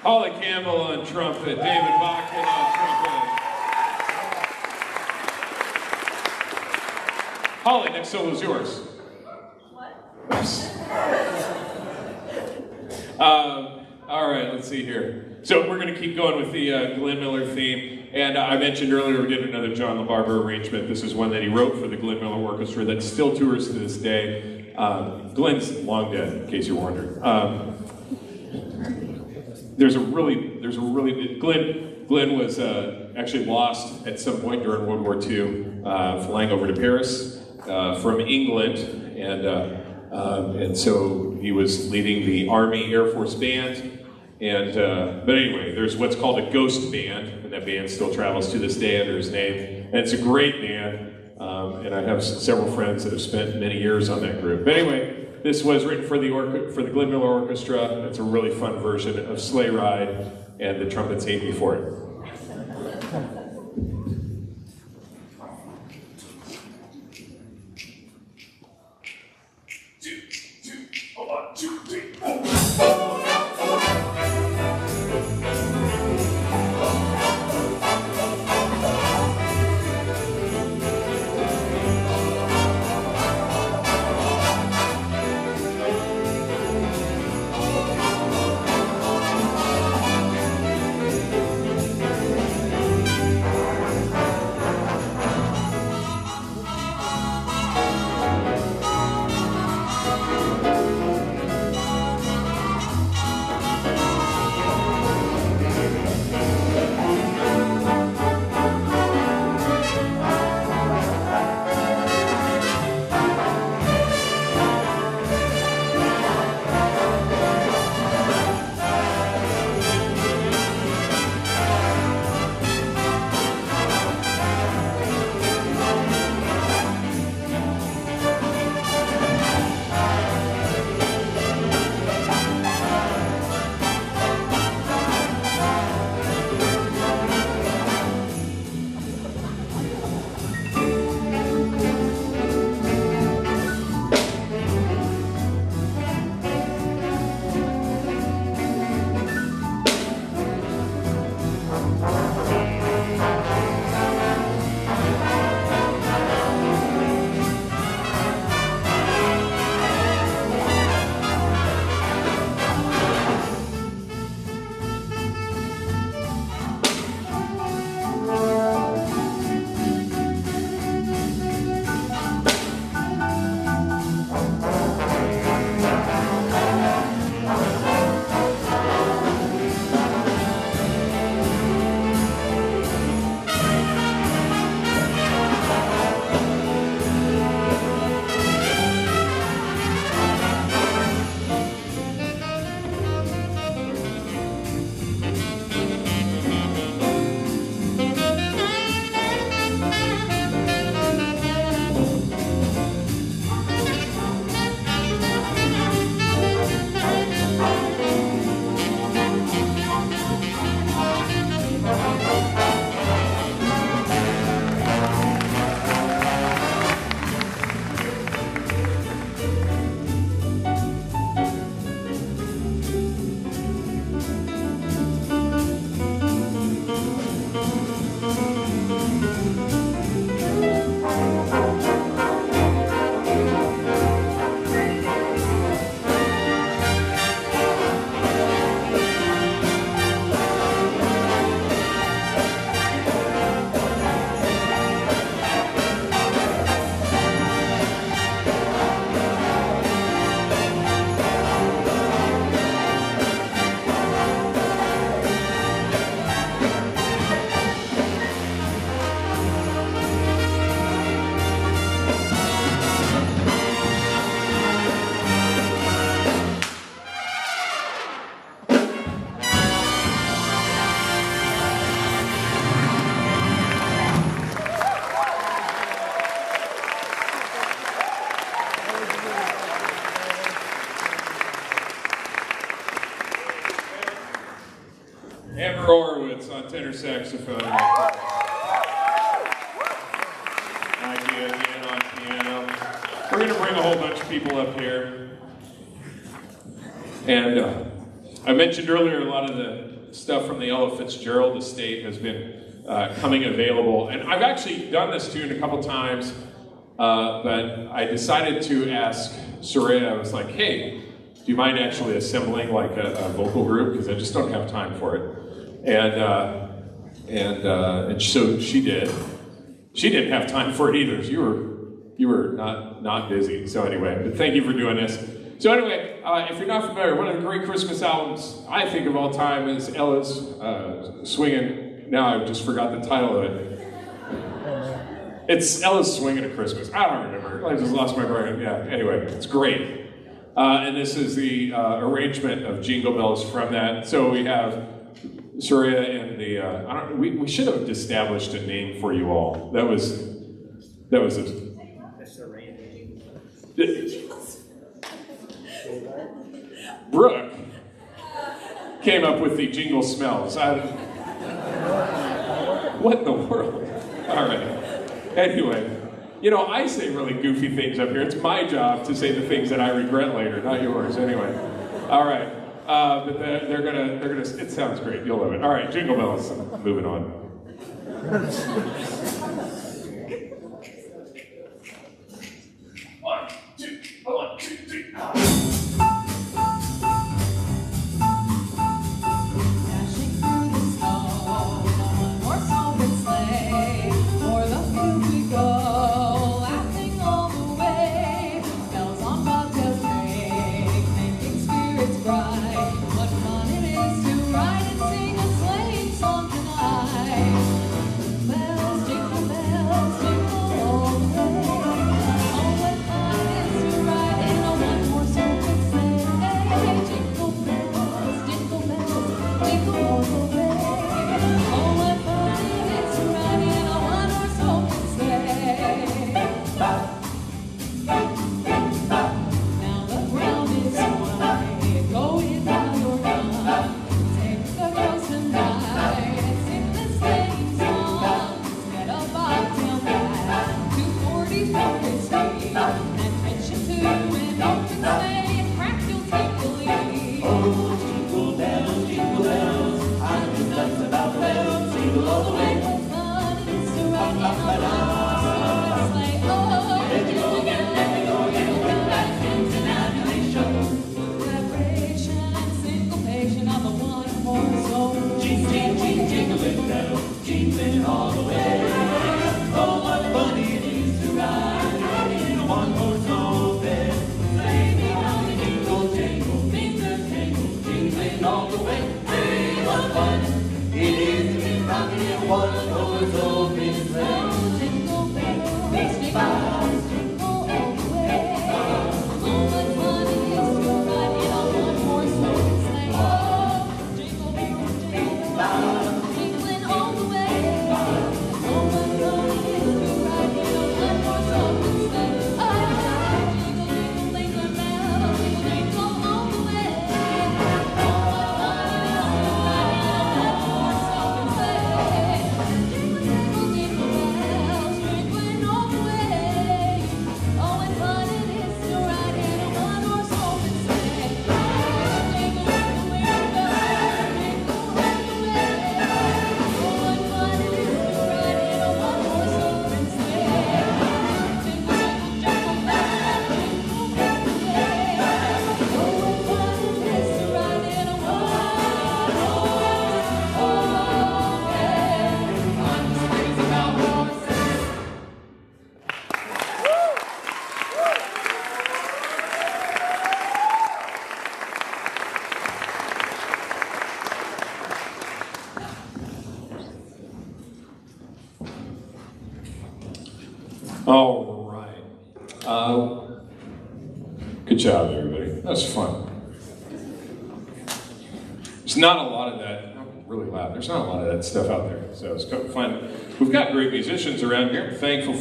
Holly Campbell on trumpet, David Bachman on trumpet. Holly, next solo is yours. What? All right, let's see here. So we're going to keep going with the Glenn Miller theme. And I mentioned earlier we did another John LaBarbera arrangement. This is one that he wrote for the Glenn Miller Orchestra that still tours to this day. Glenn's long dead, in case you're wondering. Glenn was actually lost at some point during World War II, flying over to Paris from England, and so he was leading the Army Air Force Band. And but anyway, there's what's called a ghost band, and that band still travels to this day under his name. And it's a great band, and I have several friends that have spent many years on that group. But anyway, this was written for the Glenn Miller Orchestra. It's a really fun version of Sleigh Ride, and the trumpets hate me for it. Amber Horowitz on tenor saxophone. Maggie again on piano. We're going to bring a whole bunch of people up here. And I mentioned earlier a lot of the stuff from the Ella Fitzgerald estate has been coming available. And I've actually done this tune a couple times, but I decided to ask Soraya, I was like, hey, do you mind actually assembling like a vocal group? Because I just don't have time for it. And so she did. She didn't have time for it either. You were not busy. So anyway, but thank you for doing this. So anyway, if you're not familiar, one of the great Christmas albums I think of all time is Ella's Swingin'. Now I just forgot the title of it. It's Ella's Swingin' at Christmas. I don't remember. I just lost my brain. Yeah. Anyway, it's great. And this is the arrangement of Jingle Bells from that. So we have Surya and the. We should have established a name for you all. That was a. Brooke came up with the jingle smells. What in the world? All right. Anyway, I say really goofy things up here. It's my job to say the things that I regret later, not yours. Anyway. All right. But they're gonna. It sounds great. You'll love it. All right. Jingle bells. Moving on. One, two, three. All right. Good job, everybody. That was fun. There's not a lot of that, really loud, there's not a lot of that stuff out there, so it's kind of fun. We've got great musicians around here, thankful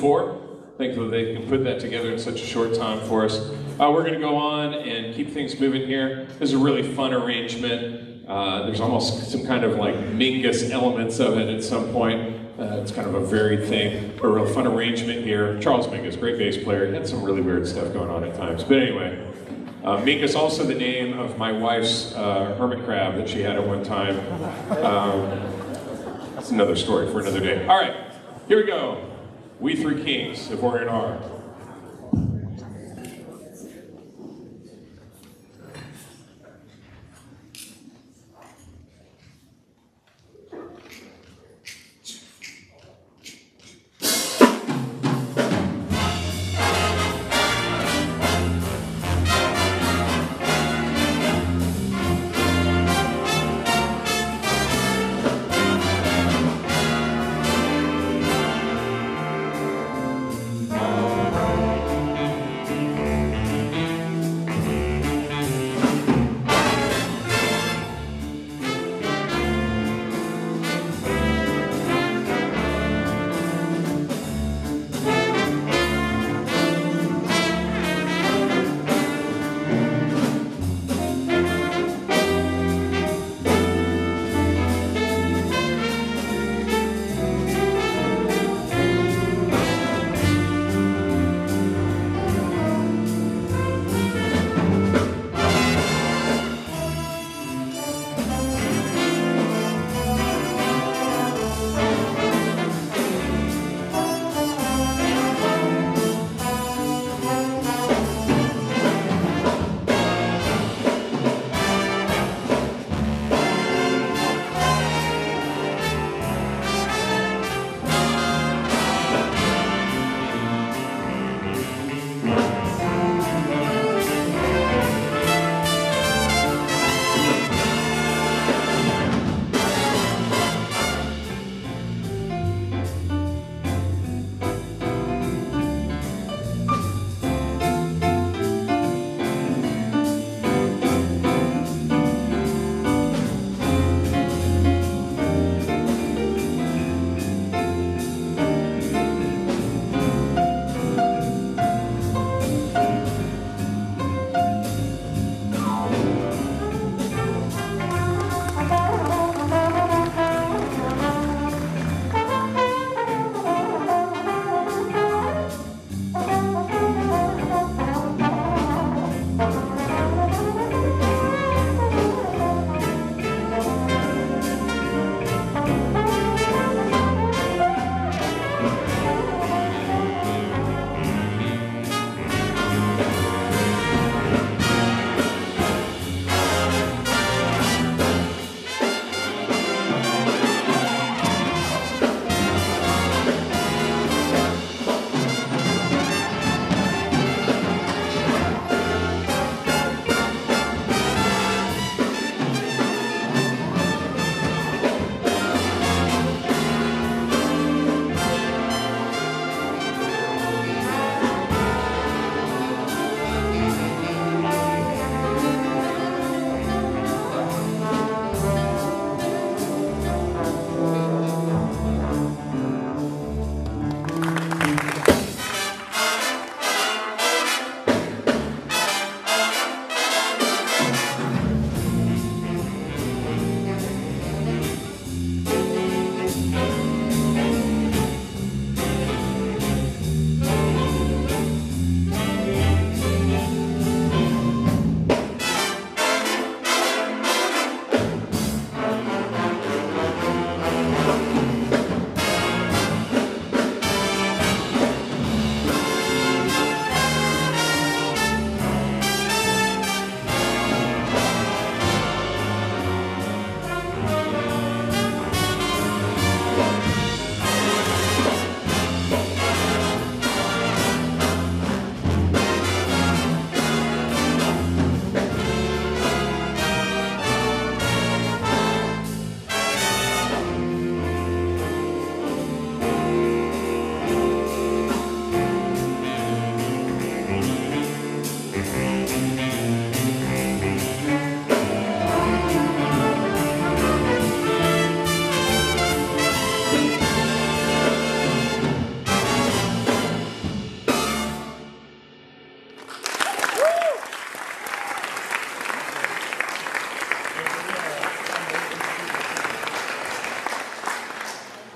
that they can put that together in such a short time for us. We're going to go on and keep things moving here. This is a really fun arrangement. There's almost some kind of like Mingus elements of it at some point. It's kind of a varied thing, a real fun arrangement here. Charles Mingus, great bass player, had some really weird stuff going on at times. But anyway, Mingus, also the name of my wife's hermit crab that she had at one time. That's another story for another day. All right, here we go. We Three Kings of Orient R.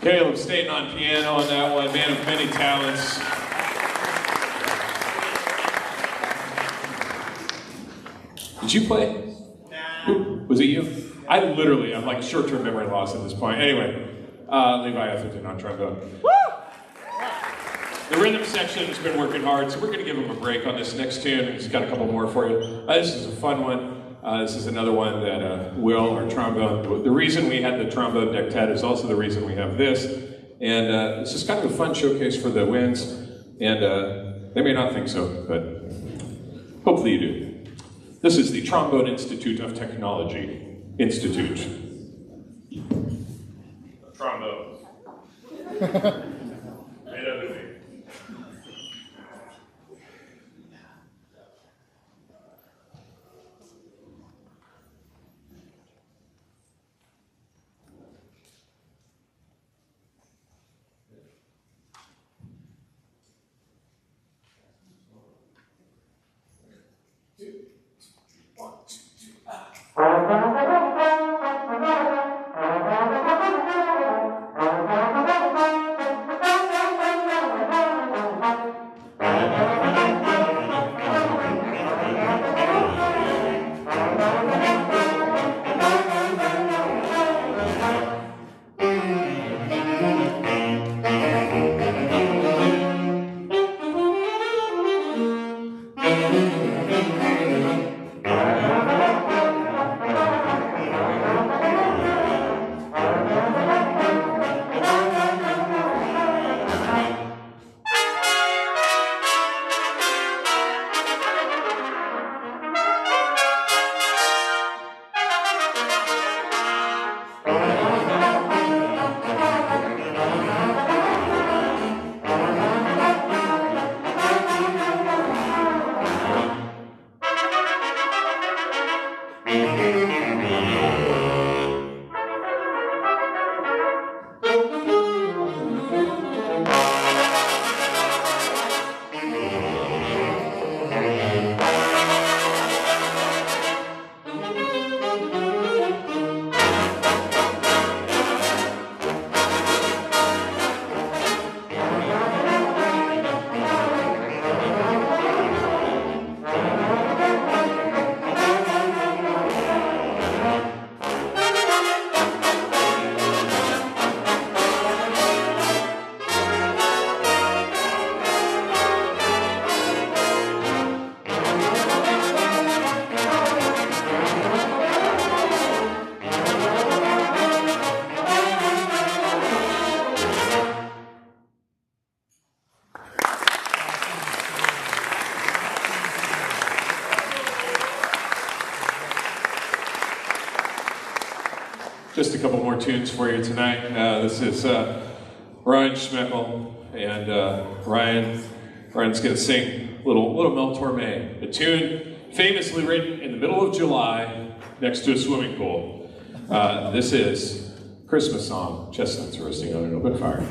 Caleb Staten on piano on that one, man of many talents. Did you play? Nah. Was it you? I'm like short-term memory loss at this point. Anyway, Levi Etherton on trombone. Woo! The rhythm section has been working hard, so we're going to give him a break on this next tune. He's got a couple more for you. This is a fun one. This is another one that Will, our trombone, the reason we had the trombone dectet is also the reason we have this. And it's just kind of a fun showcase for the winds. And they may not think so, but hopefully you do. This is the Trombone Institute of Technology. Institute. Trombone. Made of me. Just a couple more tunes for you tonight. This is Ryan Schmeckel, and Ryan's going to sing Little Mel Torme, a tune famously written in the middle of July next to a swimming pool. This is Christmas song, Chestnuts Roasting on an Open Fire.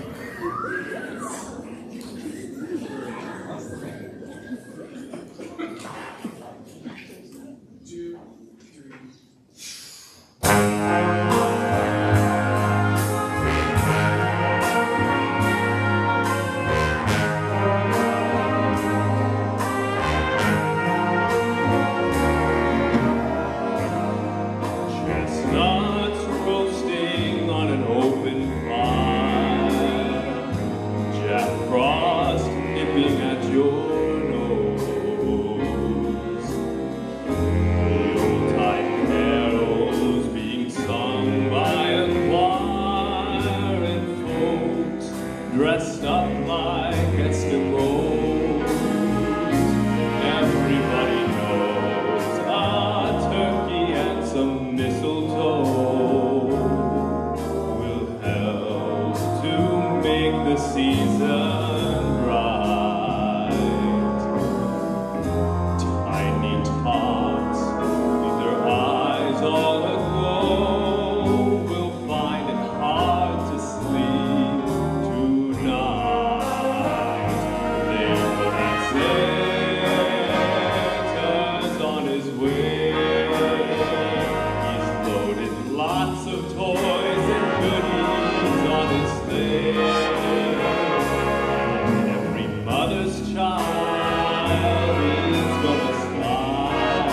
Chestnuts roasting on an open fire. is gonna slide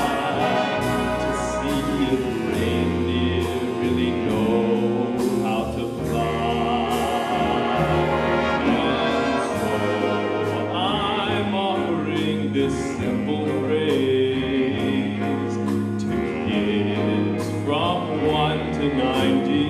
to see if reindeer really know how to fly. And so I'm offering this simple phrase to kids from 1 to 92.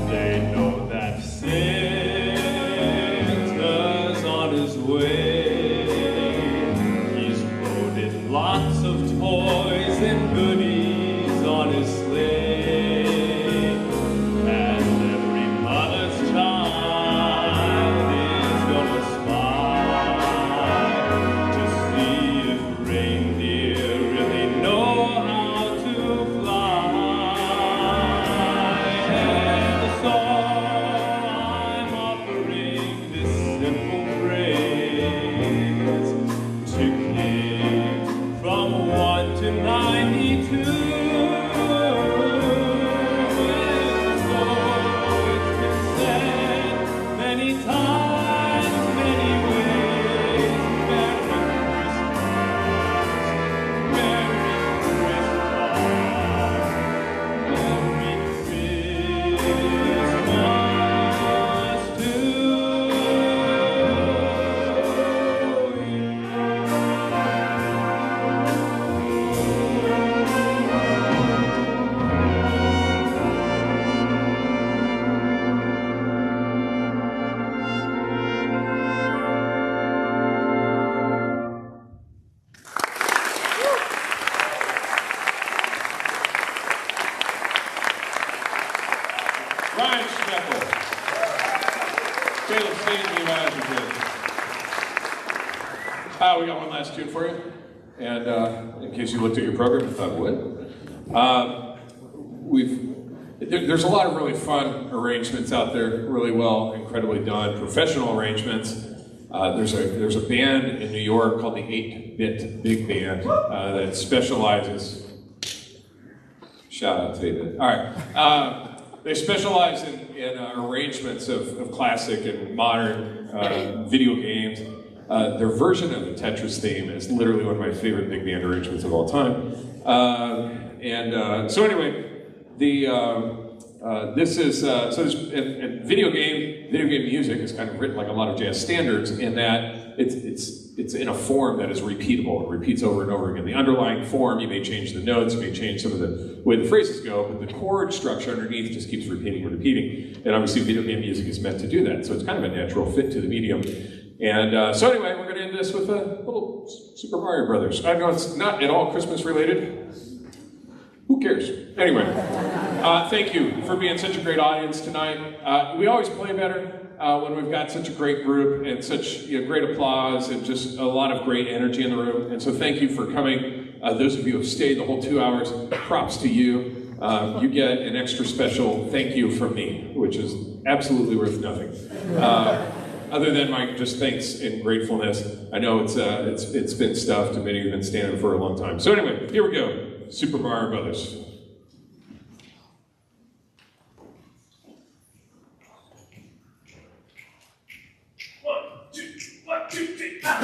They know that Santa's on his way. He's loaded lots of toys and goodies on his sleigh. And every mother's child is gonna spy to see if reindeer really know how to fly. So I'm offering this simple phrase to kids from 1 to 92. And so it's been said many times, many ways. Merry Christmas, Merry Christmas, Merry Christmas to you. Ryan Schmeckel. Caleb Staisley, Washington. We got one last tune for you. And in case you looked at your program and thought, what? There's a lot of really fun arrangements out there, really well, incredibly done, professional arrangements. There's a band in New York called the 8-Bit Big Band that specializes. Shout out to 8-Bit. All right. They specialize in arrangements of classic and modern video games. Their version of the Tetris theme is literally one of my favorite big band arrangements of all time. So anyway, this is so there's and video game music is kind of written like a lot of jazz standards in that it's in a form that is repeatable. It repeats over and over again. The underlying form, you may change the notes, you may change some of the way the phrases go, but the chord structure underneath just keeps repeating and repeating. And obviously video game music is meant to do that, so it's kind of a natural fit to the medium. And so anyway, we're going to end this with a little Super Mario Brothers. I know it's not at all Christmas related. Who cares? Anyway, thank you for being such a great audience tonight. We always play better when we've got such a great group and such great applause and just a lot of great energy in the room. And so thank you for coming. Those of you who have stayed the whole 2 hours, props to you. You get an extra special thank you from me, which is absolutely worth nothing. Other than my just thanks and gratefulness. I know it's been stuffed and many of you have been standing for a long time. So anyway, here we go. Super Mario Brothers. One, two, three, ah!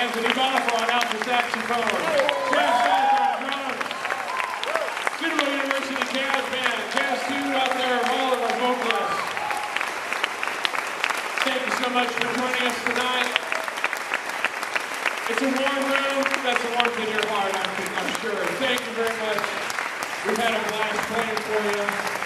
Anthony Bonifant out the saxophone. Jeff Stalker on drums. Cedarville University Jazz Band. Jazz 2 out there, all of our vocalists. Thank you so much for joining us tonight. It's a warm room. That's a warmth in your heart, I'm sure. Thank you very much. We've had a blast playing for you.